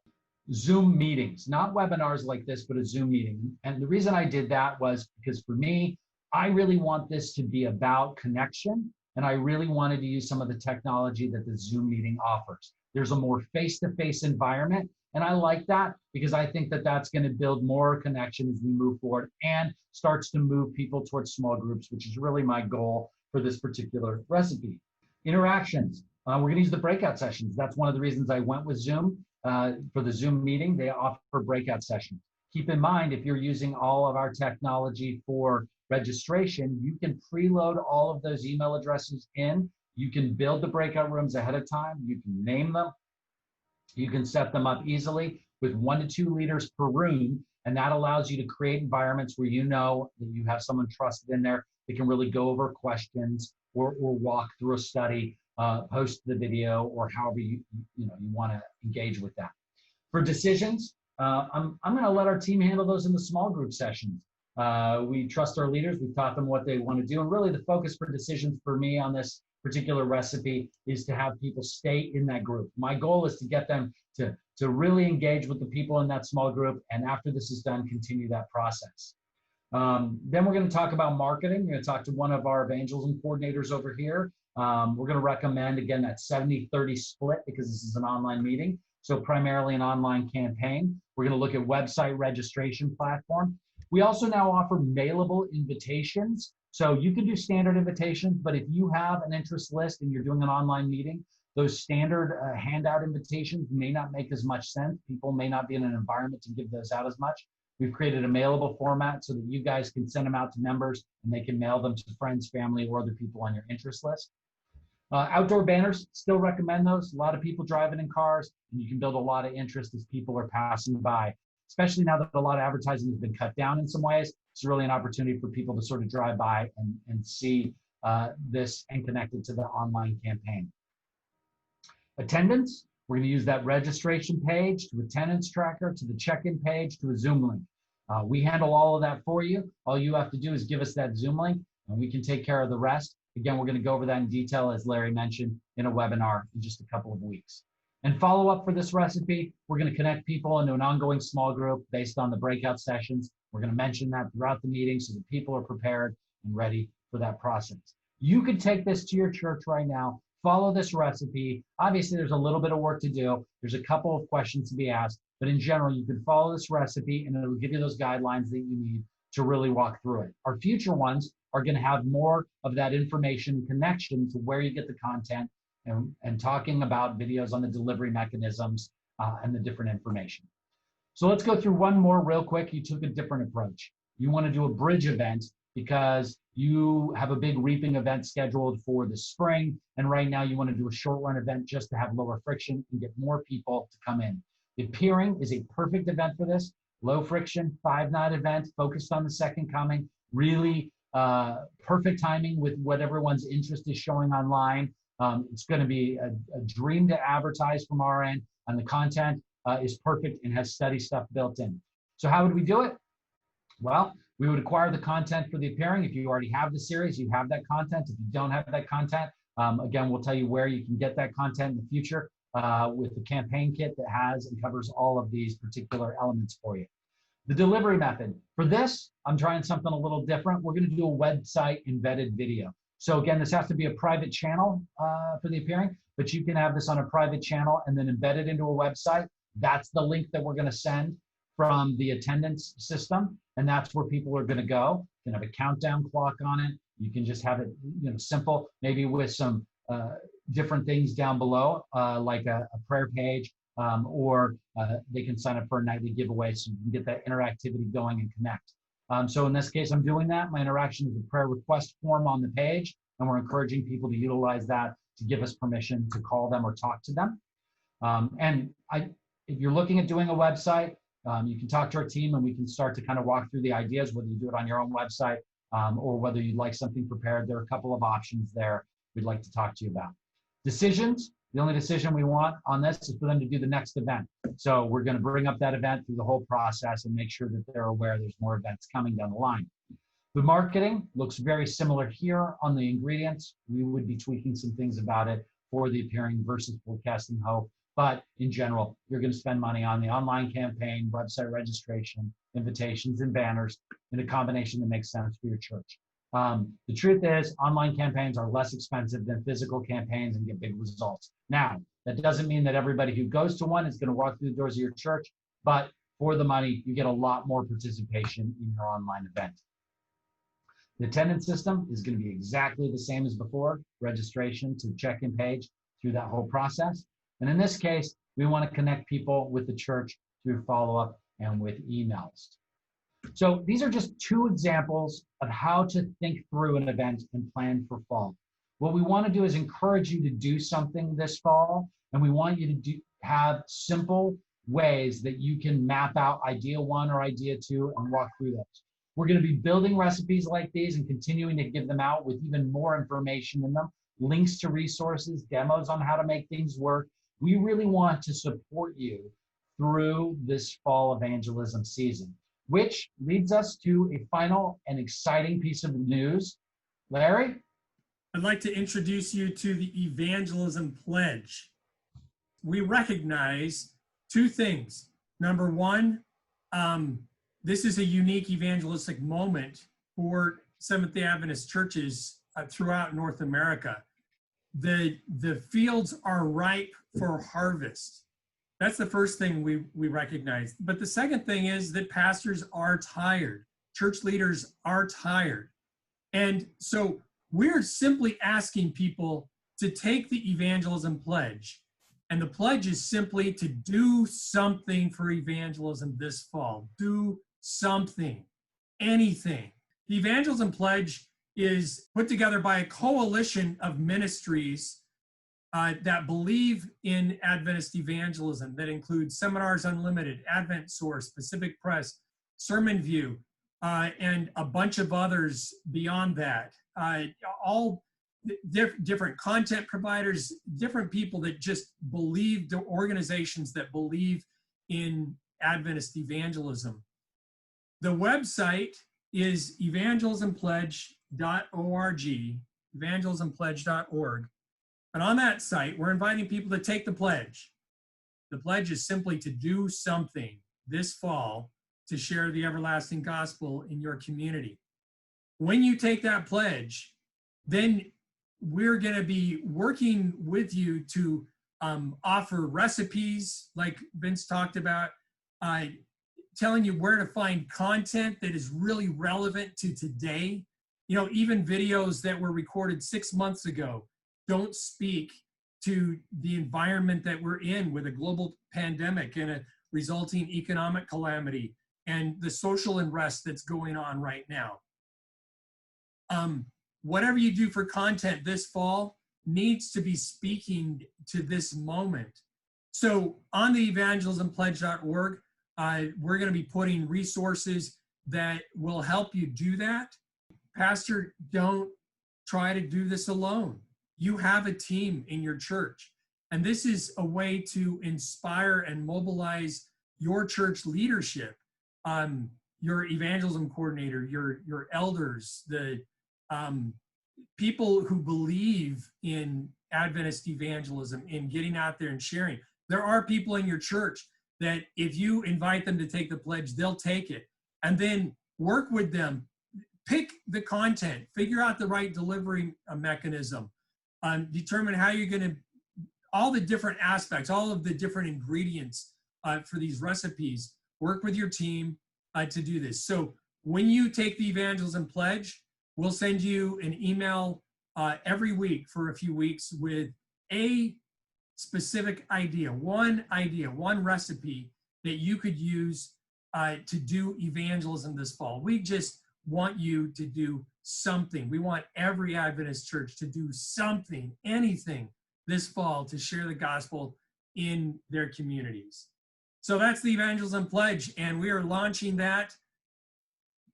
Zoom meetings, not webinars like this, but a Zoom meeting. And the reason I did that was because for me, I really want this to be about connection. And I really wanted to use some of the technology that the Zoom meeting offers. There's a more face-to-face environment. And I like that because I think that that's going to build more connection as we move forward and starts to move people towards small groups, which is really my goal for this particular recipe. Interactions. We're going to use the breakout sessions. That's one of the reasons I went with Zoom. For the Zoom meeting, they offer breakout sessions. Keep in mind, if you're using all of our technology for registration, you can preload all of those email addresses in. You can build the breakout rooms ahead of time. You can name them. You can set them up easily with 1 to 2 leaders per room. And that allows you to create environments where you know that you have someone trusted in there that can really go over questions or walk through a study, post the video, or however you want to engage with that. For decisions, I'm going to let our team handle those in the small group sessions. We trust our leaders. We've taught them what they want to do. And really the focus for decisions for me on this particular recipe is to have people stay in that group. My goal is to get them to really engage with the people in that small group. And after this is done, continue that process. Then we're going to talk about marketing. We're going to talk to one of our evangelism coordinators over here. We're going to recommend, again, that 70-30 split because this is an online meeting. So primarily an online campaign. We're going to look at website registration platform. We also now offer mailable invitations. So you can do standard invitations, but if you have an interest list and you're doing an online meeting, those standard handout invitations may not make as much sense. People may not be in an environment to give those out as much. We've created a mailable format so that you guys can send them out to members and they can mail them to friends, family, or other people on your interest list. Outdoor banners, still recommend those. A lot of people driving in cars, and you can build a lot of interest as people are passing by, especially now that a lot of advertising has been cut down in some ways. It's really an opportunity for people to sort of drive by and see this and connect it to the online campaign. Attendance, we're going to use that registration page to attendance tracker, to the check-in page, to a Zoom link. We handle all of that for you. All you have to do is give us that Zoom link, and we can take care of the rest. Again, we're going to go over that in detail, as Larry mentioned, in a webinar in just a couple of weeks. And follow up for this recipe, we're going to connect people into an ongoing small group based on the breakout sessions. We're going to mention that throughout the meeting so that people are prepared and ready for that process. You could take this to your church right now, follow this recipe. Obviously, there's a little bit of work to do. There's a couple of questions to be asked, but in general, you can follow this recipe and it'll give you those guidelines that you need to really walk through it. Our future ones are going to have more of that information connection to where you get the content and talking about videos on the delivery mechanisms and the different information. So let's go through one more real quick. You took a different approach. You want to do a bridge event because you have a big reaping event scheduled for the spring. And right now you want to do a short run event just to have lower friction and get more people to come in. The Appearing is a perfect event for this. Low friction, 5-night event focused on the second coming. Really perfect timing with what everyone's interest is showing online. It's going to be a dream to advertise from our end, and the content is perfect and has study stuff built in. So how would we do it? Well, we would acquire the content for the Appearing. If you already have the series, you have that content. If you don't have that content, again, we'll tell you where you can get that content in the future with the campaign kit that has and covers all of these particular elements for you. The delivery method. For this, I'm trying something a little different. We're going to do a website embedded video. So again, this has to be a private channel for the Appearing, but you can have this on a private channel and then embed it into a website. That's the link that we're going to send from the attendance system, and that's where people are going to go. You can have a countdown clock on it. You can just have it, simple, maybe with some different things down below, like a prayer page, or they can sign up for a nightly giveaway so you can get that interactivity going and connect. So in this case, I'm doing that. My interaction is a prayer request form on the page, and we're encouraging people to utilize that to give us permission to call them or talk to them. If you're looking at doing a website, you can talk to our team and we can start to kind of walk through the ideas, whether you do it on your own website or whether you'd like something prepared. There are a couple of options there we'd like to talk to you about. Decisions. The only decision we want on this is for them to do the next event. So we're going to bring up that event through the whole process and make sure that they're aware there's more events coming down the line. The marketing looks very similar here on the ingredients. We would be tweaking some things about it for the Appearing versus Forecasting Hope. But in general, you're going to spend money on the online campaign, website registration, invitations, and banners in a combination that makes sense for your church. The truth is, online campaigns are less expensive than physical campaigns and get big results. Now, that doesn't mean that everybody who goes to one is going to walk through the doors of your church, but for the money, you get a lot more participation in your online event. The attendance system is going to be exactly the same as before, registration to the check-in page through that whole process. And in this case, we want to connect people with the church through follow-up and with emails. So these are just two examples of how to think through an event and plan for fall. What we want to do is encourage you to do something this fall, and we want you to have simple ways that you can map out idea 1 or idea 2 and walk through those. We're going to be building recipes like these and continuing to give them out with even more information in them, links to resources, demos on how to make things work. We really want to support you through this fall evangelism season, which leads us to a final and exciting piece of news. Larry? I'd like to introduce you to the Evangelism Pledge. We recognize two things. Number one, this is a unique evangelistic moment for Seventh-day Adventist churches throughout North America. The fields are ripe for harvest. That's the first thing we recognize. But the second thing is that pastors are tired. Church leaders are tired. And so we're simply asking people to take the Evangelism Pledge. And the pledge is simply to do something for evangelism this fall. Do something, anything. The Evangelism Pledge is put together by a coalition of ministries that believe in Adventist evangelism, that includes Seminars Unlimited, Advent Source, Pacific Press, SermonView, and a bunch of others beyond that. All different content providers, different people that just believe, the organizations that believe in Adventist evangelism. The website is evangelismpledge.org, evangelismpledge.org. And on that site, we're inviting people to take the pledge. The pledge is simply to do something this fall to share the everlasting gospel in your community. When you take that pledge, then we're going to be working with you to offer recipes, like Vince talked about, telling you where to find content that is really relevant to today. You know, even videos that were recorded 6 months ago don't speak to the environment that we're in with a global pandemic and a resulting economic calamity and the social unrest that's going on right now. Whatever you do for content this fall needs to be speaking to this moment. So on the evangelismpledge.org, we're going to be putting resources that will help you do that. Pastor, don't try to do this alone. You have a team in your church, and this is a way to inspire and mobilize your church leadership, your evangelism coordinator, your elders, the people who believe in Adventist evangelism, in getting out there and sharing. There are people in your church that if you invite them to take the pledge, they'll take it. And then work with them, pick the content, figure out the right delivery mechanism, determine how you're going to, all the different aspects, all of the different ingredients for these recipes. Work with your team to do this. So when you take the Evangelism Pledge, we'll send you an email every week for a few weeks with a specific idea, one recipe that you could use to do evangelism this fall. We just want you to do something. We want every Adventist church to do something, anything this fall to share the gospel in their communities. So that's the Evangelism Pledge, and we are launching that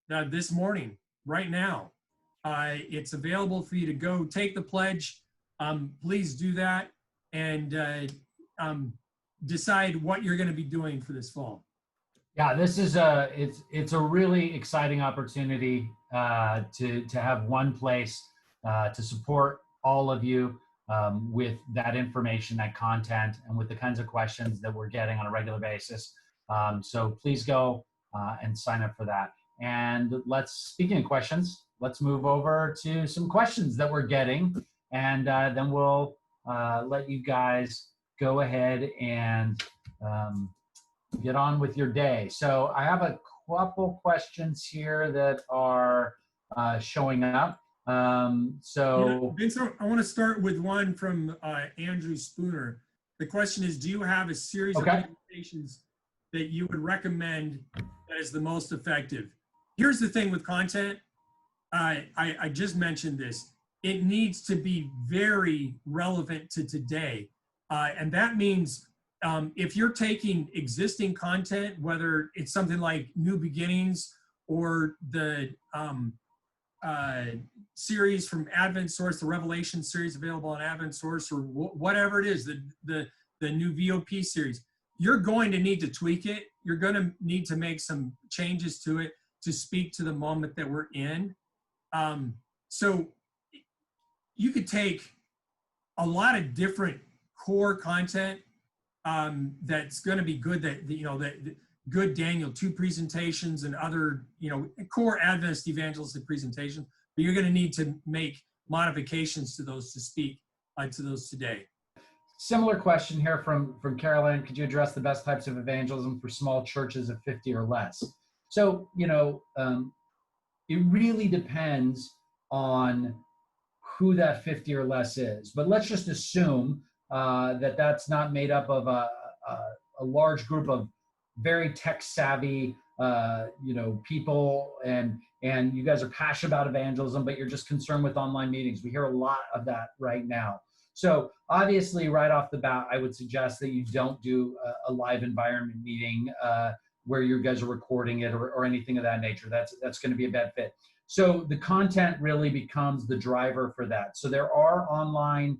this morning, right now. It's available for you to go take the pledge. Please do that and decide what you're going to be doing for this fall. Yeah, this is it's a really exciting opportunity to have one place to support all of you with that information, that content, and with the kinds of questions that we're getting on a regular basis. So please go and sign up for that. And speaking of questions, let's move over to some questions that we're getting, and then we'll let you guys go ahead and get on with your day. So I have a couple questions here that are showing up. Vince, I want to start with one from Andrew Spooner. The question is, do you have a series of presentations that you would recommend that is the most effective? Here's the thing with content. I just mentioned this. It needs to be very relevant to today. And that means if you're taking existing content, whether it's something like New Beginnings or the series from Advent Source, the Revelation series available on Advent Source, or whatever it is, the new VOP series, you're going to need to tweak it. You're going to need to make some changes to it to speak to the moment that we're in. So you could take a lot of different core content that's going to be good, that good Daniel 2 presentations and other, core Adventist evangelistic presentations, but you're going to need to make modifications to those to speak to those today. Similar question here from Caroline. Could you address the best types of evangelism for small churches of 50 or less? So, it really depends on who that 50 or less is. But let's just assume that that's not made up of a large group of very tech-savvy people and you guys are passionate about evangelism, but you're just concerned with online meetings. We hear a lot of that right now. So obviously, right off the bat, I would suggest that you don't do a live environment meeting where you guys are recording it or anything of that nature. That's going to be a bad fit. So the content really becomes the driver for that. So there are online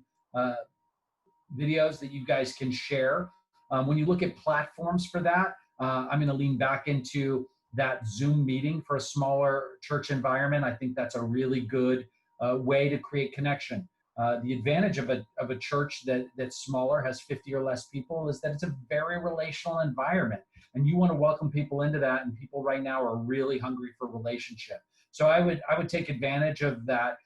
videos that you guys can share. When you look at platforms for that, I'm going to lean back into that Zoom meeting for a smaller church environment. I think that's a really good way to create connection. The advantage of a church that's smaller, has 50 or less people, is that it's a very relational environment, and you want to welcome people into that. And people right now are really hungry for relationship. So I would take advantage of that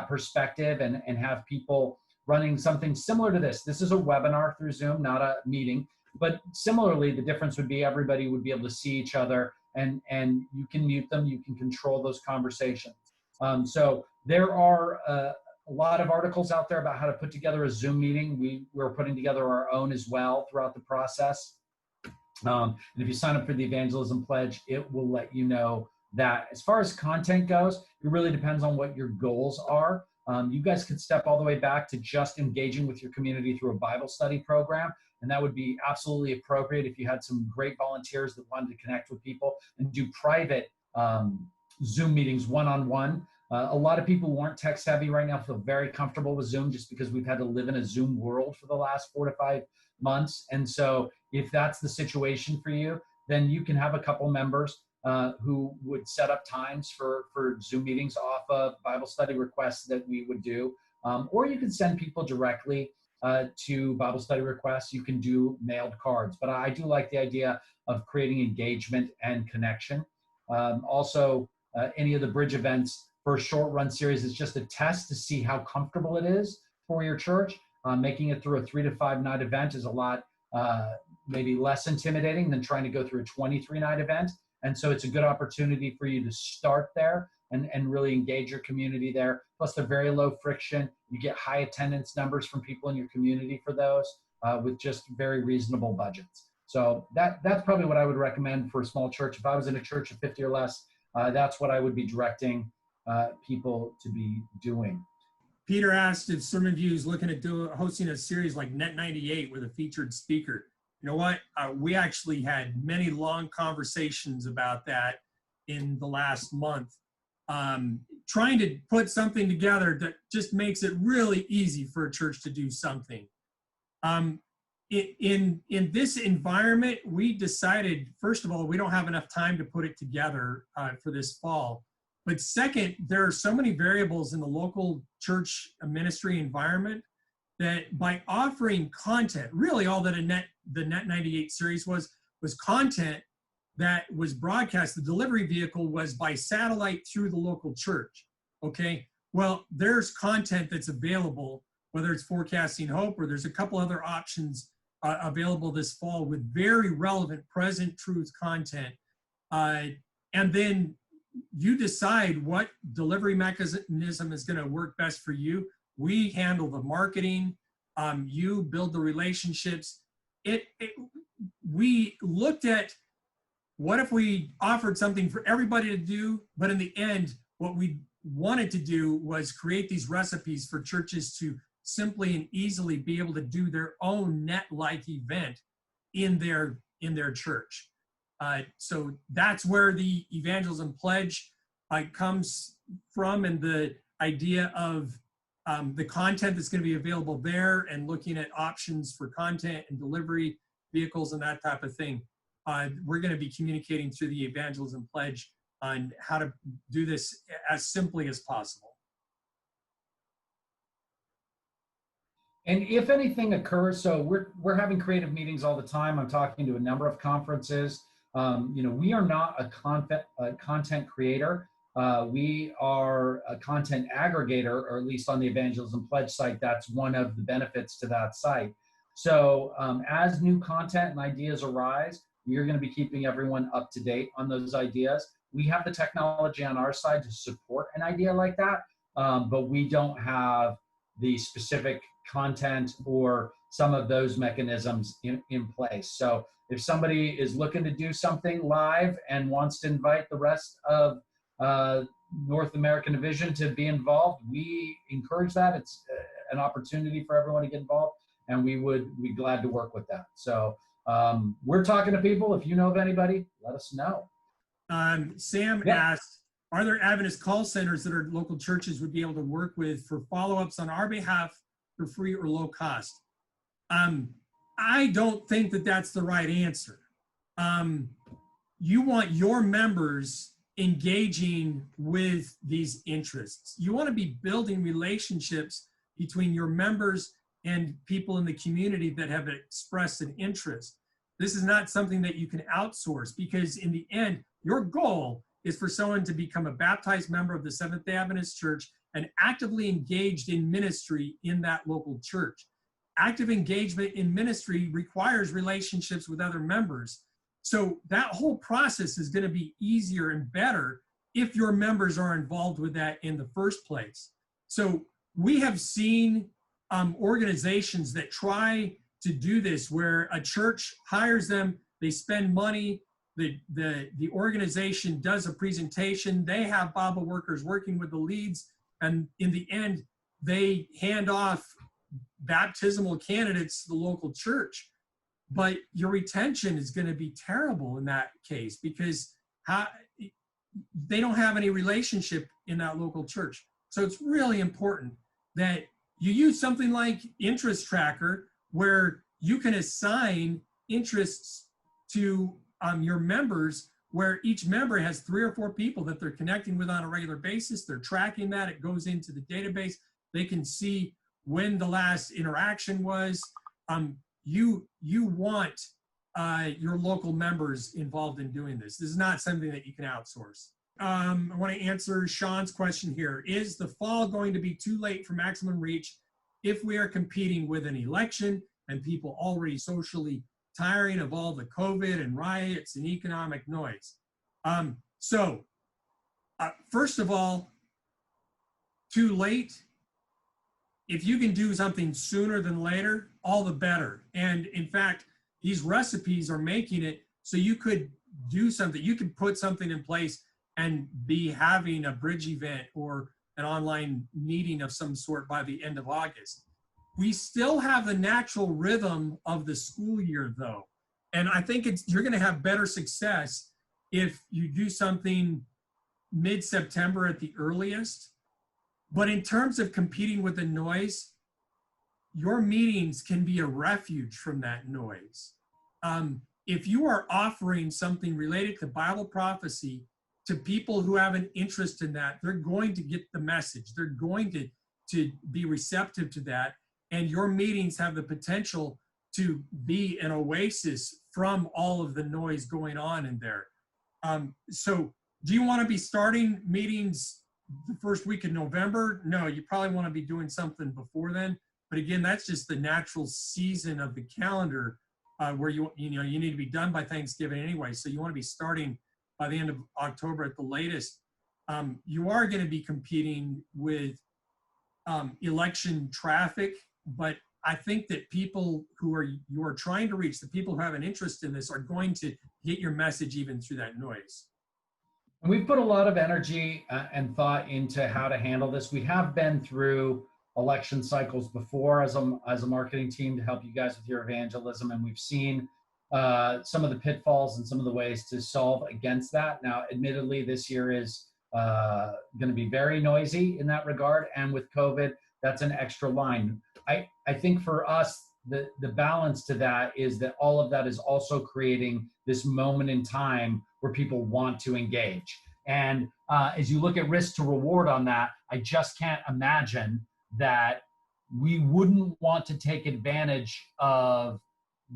perspective and have people running something similar to this. This is a webinar through Zoom, not a meeting. But similarly, the difference would be everybody would be able to see each other, and you can mute them, you can control those conversations. So there are a lot of articles out there about how to put together a Zoom meeting. We're putting together our own as well throughout the process. And if you sign up for the Evangelism Pledge, it will let you know that. As far as content goes, it really depends on what your goals are. You guys could step all the way back to just engaging with your community through a Bible study program. And that would be absolutely appropriate if you had some great volunteers that wanted to connect with people and do private Zoom meetings one-on-one. A lot of people who aren't tech savvy right now feel very comfortable with Zoom just because we've had to live in a Zoom world for the last 4 to 5 months. And so if that's the situation for you, then you can have a couple members who would set up times for Zoom meetings off of Bible study requests that we would do. Or you can send people directly to Bible study requests. You can do mailed cards, but I do like the idea of creating engagement and connection. Also, any of the bridge events for a short run series is just a test to see how comfortable it is for your church. Making it through a 3 to 5 night event is a lot maybe less intimidating than trying to go through a 23 night event. And so it's a good opportunity for you to start there and really engage your community there. Plus, they're very low friction. You get high attendance numbers from people in your community for those with just very reasonable budgets. So that's probably what I would recommend for a small church. If I was in a church of 50 or less, that's what I would be directing people to be doing. Peter asked if SermonView is looking at hosting a series like Net 98 with a featured speaker. You know what? We actually had many long conversations about that in the last month. Trying to put something together that just makes it really easy for a church to do something. In this environment, we decided, first of all, we don't have enough time to put it together for this fall. But second, there are so many variables in the local church ministry environment that by offering content, really all that the Net 98 series was content that was broadcast. The delivery vehicle was by satellite through the local church, okay? Well, there's content that's available, whether it's Forecasting Hope or there's a couple other options available this fall with very relevant present truth content. And then you decide what delivery mechanism is going to work best for you. We handle the marketing. You build the relationships. We looked at what if we offered something for everybody to do, but in the end, what we wanted to do was create these recipes for churches to simply and easily be able to do their own net-like event in their church. So that's where the Evangelism Pledge comes from, and the idea of the content that's going to be available there and looking at options for content and delivery vehicles and that type of thing. We're going to be communicating through the Evangelism Pledge on how to do this as simply as possible. And if anything occurs, so we're having creative meetings all the time. I'm talking to a number of conferences. We are not a content creator. We are a content aggregator, or at least on the Evangelism Pledge site, that's one of the benefits to that site. So as new content and ideas arise, we are going to be keeping everyone up to date on those ideas. We have the technology on our side to support an idea like that, but we don't have the specific content or some of those mechanisms in place. So If somebody is looking to do something live and wants to invite the rest of North American Division to be involved, we encourage that. It's an opportunity for everyone to get involved, and we would be glad to work with that. So we're talking to people. If you know of anybody, let us know. Sam asked, are there Adventist call centers that our local churches would be able to work with for follow-ups on our behalf for free or low cost? I don't think that that's the right answer. You want your members engaging with these interests. You want to be building relationships between your members and people in the community that have expressed an interest. This is not something that you can outsource, because in the end, your goal is for someone to become a baptized member of the Seventh-day Adventist Church and actively engaged in ministry in that local church. Active engagement in ministry requires relationships with other members. So that whole process is going to be easier and better if your members are involved with that in the first place. So we have seen organizations that try to do this, where a church hires them, they spend money, the organization does a presentation, they have Bible workers working with the leads, and in the end, they hand off baptismal candidates to the local church. But your retention is going to be terrible in that case, because they don't have any relationship in that local church. So it's really important that you use something like Interest Tracker, where you can assign interests to your members, where each member has 3 or 4 people that they're connecting with on a regular basis. They're tracking that. It goes into the database. They can see when the last interaction was. You want your local members involved in doing this. This is not something that you can outsource. I want to answer Sean's question here. Is the fall going to be too late for maximum reach if we are competing with an election and people already socially tiring of all the COVID and riots and economic noise? First of all, too late. If you can do something sooner than later, all the better. And in fact, these recipes are making it so you could do something. You could put something in place and be having a bridge event or an online meeting of some sort by the end of August. We still have the natural rhythm of the school year, though. And I think you're going to have better success if you do something mid-September at the earliest. But in terms of competing with the noise, your meetings can be a refuge from that noise. If you are offering something related to Bible prophecy to people who have an interest in that, they're going to get the message. They're going to be receptive to that. And your meetings have the potential to be an oasis from all of the noise going on in there. So do you want to be starting meetings the first week in November? No, you probably want to be doing something before then. But again, that's just the natural season of the calendar where you need to be done by Thanksgiving anyway. So you want to be starting by the end of October at the latest. You are going to be competing with election traffic, but I think that people you are trying to reach, the people who have an interest in this, are going to get your message even through that noise. And we've put a lot of energy and thought into how to handle this. We have been through election cycles before as a marketing team to help you guys with your evangelism, and we've seen some of the pitfalls and some of the ways to solve against that. Now, admittedly, this year is going to be very noisy in that regard, and with COVID, that's an extra line. I think for us, the balance to that is that all of that is also creating this moment in time where people want to engage. And as you look at risk to reward on that, I just can't imagine that we wouldn't want to take advantage of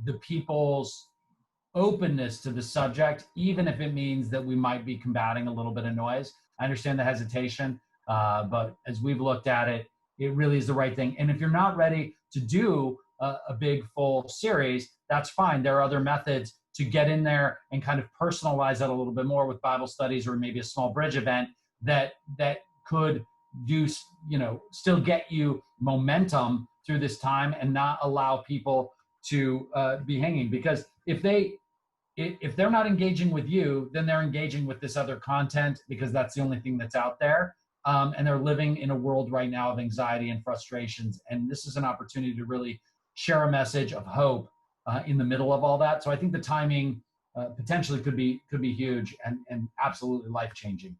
the people's openness to the subject, even if it means that we might be combating a little bit of noise. I understand the hesitation, but as we've looked at it, it really is the right thing. And if you're not ready to do a big full series, that's fine. There are other methods to get in there and kind of personalize that a little bit more with Bible studies or maybe a small bridge event that could do, still get you momentum through this time and not allow people to be hanging. Because if they if they're not engaging with you, then they're engaging with this other content because that's the only thing that's out there. And they're living in a world right now of anxiety and frustrations. And this is an opportunity to really share a message of hope in the middle of all that. So I think the timing potentially could be huge and absolutely life-changing.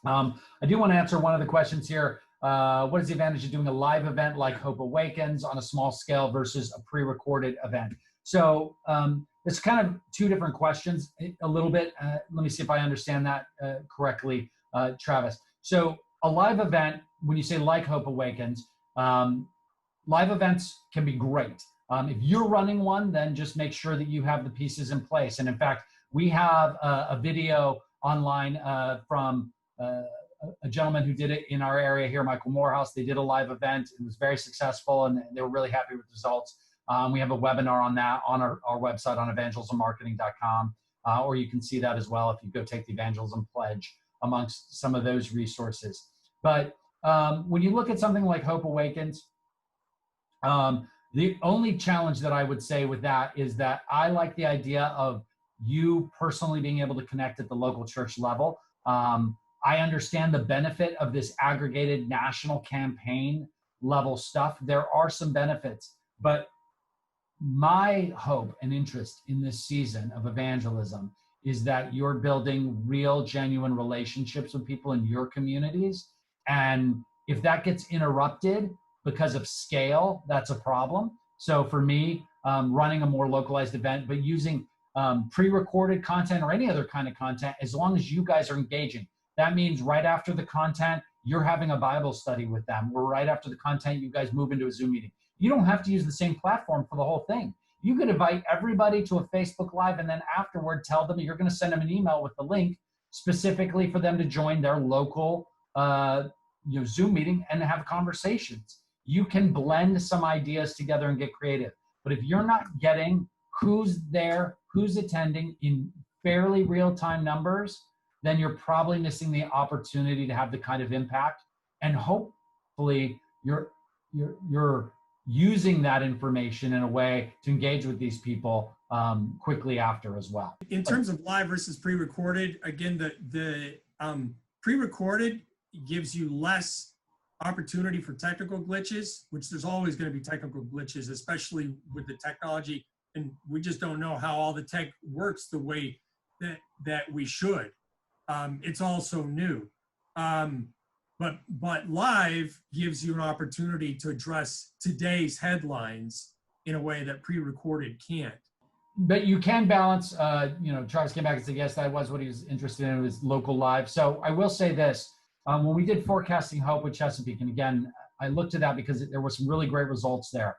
I do want to answer one of the questions here. What is the advantage of doing a live event like Hope Awakens on a small scale versus a pre-recorded event? So it's kind of two different questions a little bit. Let me see if I understand that correctly, Travis. So a live event, when you say like Hope Awakens, live events can be great. If you're running one, then just make sure that you have the pieces in place. And in fact, we have a video online from a gentleman who did it in our area here, Michael Morehouse. They did a live event. It was very successful, and they were really happy with the results. We have a webinar on that on our website on evangelismmarketing.com, or you can see that as well if you go take the Evangelism Pledge amongst some of those resources. But when you look at something like Hope Awakens, the only challenge that I would say with that is that I like the idea of you personally being able to connect at the local church level. I understand the benefit of this aggregated national campaign level stuff. There are some benefits, but my hope and interest in this season of evangelism is that you're building real, genuine relationships with people in your communities. And if that gets interrupted because of scale, that's a problem. So for me, running a more localized event, but using pre-recorded content or any other kind of content, as long as you guys are engaging. That means right after the content, you're having a Bible study with them. Or right after the content, you guys move into a Zoom meeting. You don't have to use the same platform for the whole thing. You could invite everybody to a Facebook Live and then afterward tell them you're going to send them an email with the link specifically for them to join their local Zoom meeting and have conversations. You can blend some ideas together and get creative. But if you're not getting who's there, who's attending in fairly real-time numbers, then you're probably missing the opportunity to have the kind of impact. And hopefully you're using that information in a way to engage with these people quickly after as well. In terms of live versus pre-recorded, again, the pre-recorded gives you less opportunity for technical glitches, which there's always going to be technical glitches, especially with the technology. And we just don't know how all the tech works the way that we should. It's also new. But live gives you an opportunity to address today's headlines in a way that pre-recorded can't. But you can balance, Travis came back and said, yes, that was what he was interested in, was local live. So I will say this, when we did Forecasting Hope with Chesapeake, and again, I looked at that because there were some really great results there.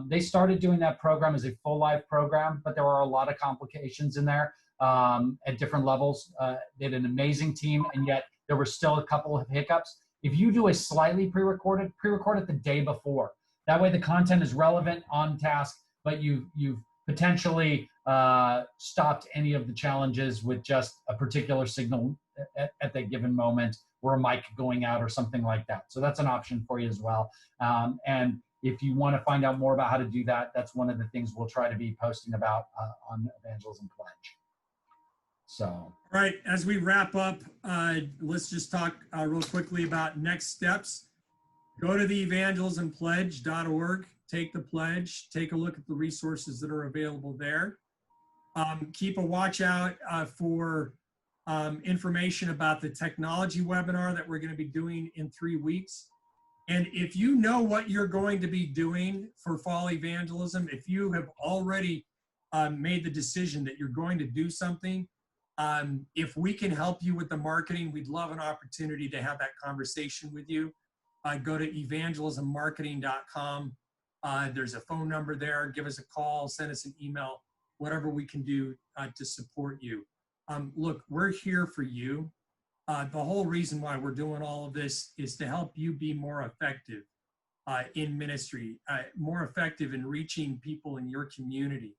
They started doing that program as a full live program, but there were a lot of complications in there at different levels. They had an amazing team, and yet there were still a couple of hiccups. If you do a slightly pre-record it the day before. That way the content is relevant, on task, but you've potentially stopped any of the challenges with just a particular signal at that given moment, or a mic going out or something like that. So that's an option for you as well. And if you want to find out more about how to do that, that's one of the things we'll try to be posting about on Evangelism Pledge. So, all right, as we wrap up, let's just talk real quickly about next steps. Go to the evangelismpledge.org, take the pledge, take a look at the resources that are available there. Keep a watch out for information about the technology webinar that we're going to be doing in 3 weeks. And if you know what you're going to be doing for fall evangelism, if you have already made the decision that you're going to do something, if we can help you with the marketing, we'd love an opportunity to have that conversation with you. Go to evangelismmarketing.com. There's a phone number there. Give us a call, send us an email, whatever we can do to support you. Look, we're here for you. The whole reason why we're doing all of this is to help you be more effective in ministry, more effective in reaching people in your community.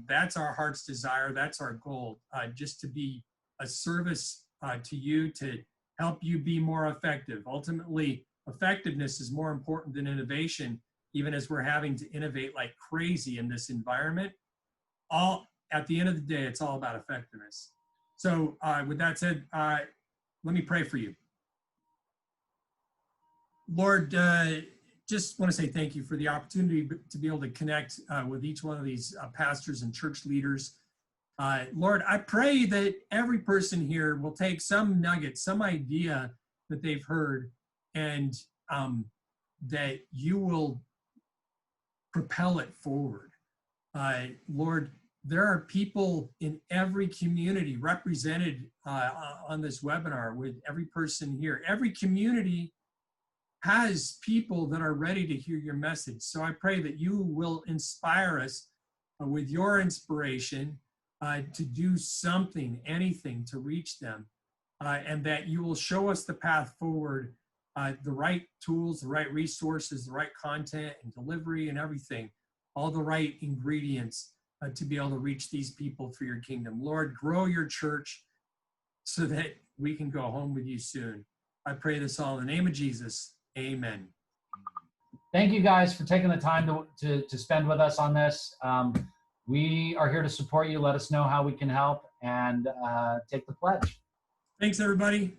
That's our heart's desire. That's our goal, just to be a service to you, to help you be more effective. Ultimately, effectiveness is more important than innovation, even as we're having to innovate like crazy in this environment. at the end of the day, it's all about effectiveness. So with that said, let me pray for you. Lord, just want to say thank you for the opportunity to be able to connect with each one of these pastors and church leaders. Lord, I pray that every person here will take some nugget, some idea that they've heard, and that you will propel it forward. Lord, there are people in every community represented on this webinar with every person here. Every community has people that are ready to hear your message. So I pray that you will inspire us with your inspiration to do something, anything to reach them, and that you will show us the path forward, the right tools, the right resources, the right content and delivery and everything, all the right ingredients to be able to reach these people for your kingdom. Lord, grow your church so that we can go home with you soon. I pray this all in the name of Jesus. Amen. Thank you guys for taking the time to spend with us on this. We are here to support you. Let us know how we can help, and take the pledge. Thanks, everybody.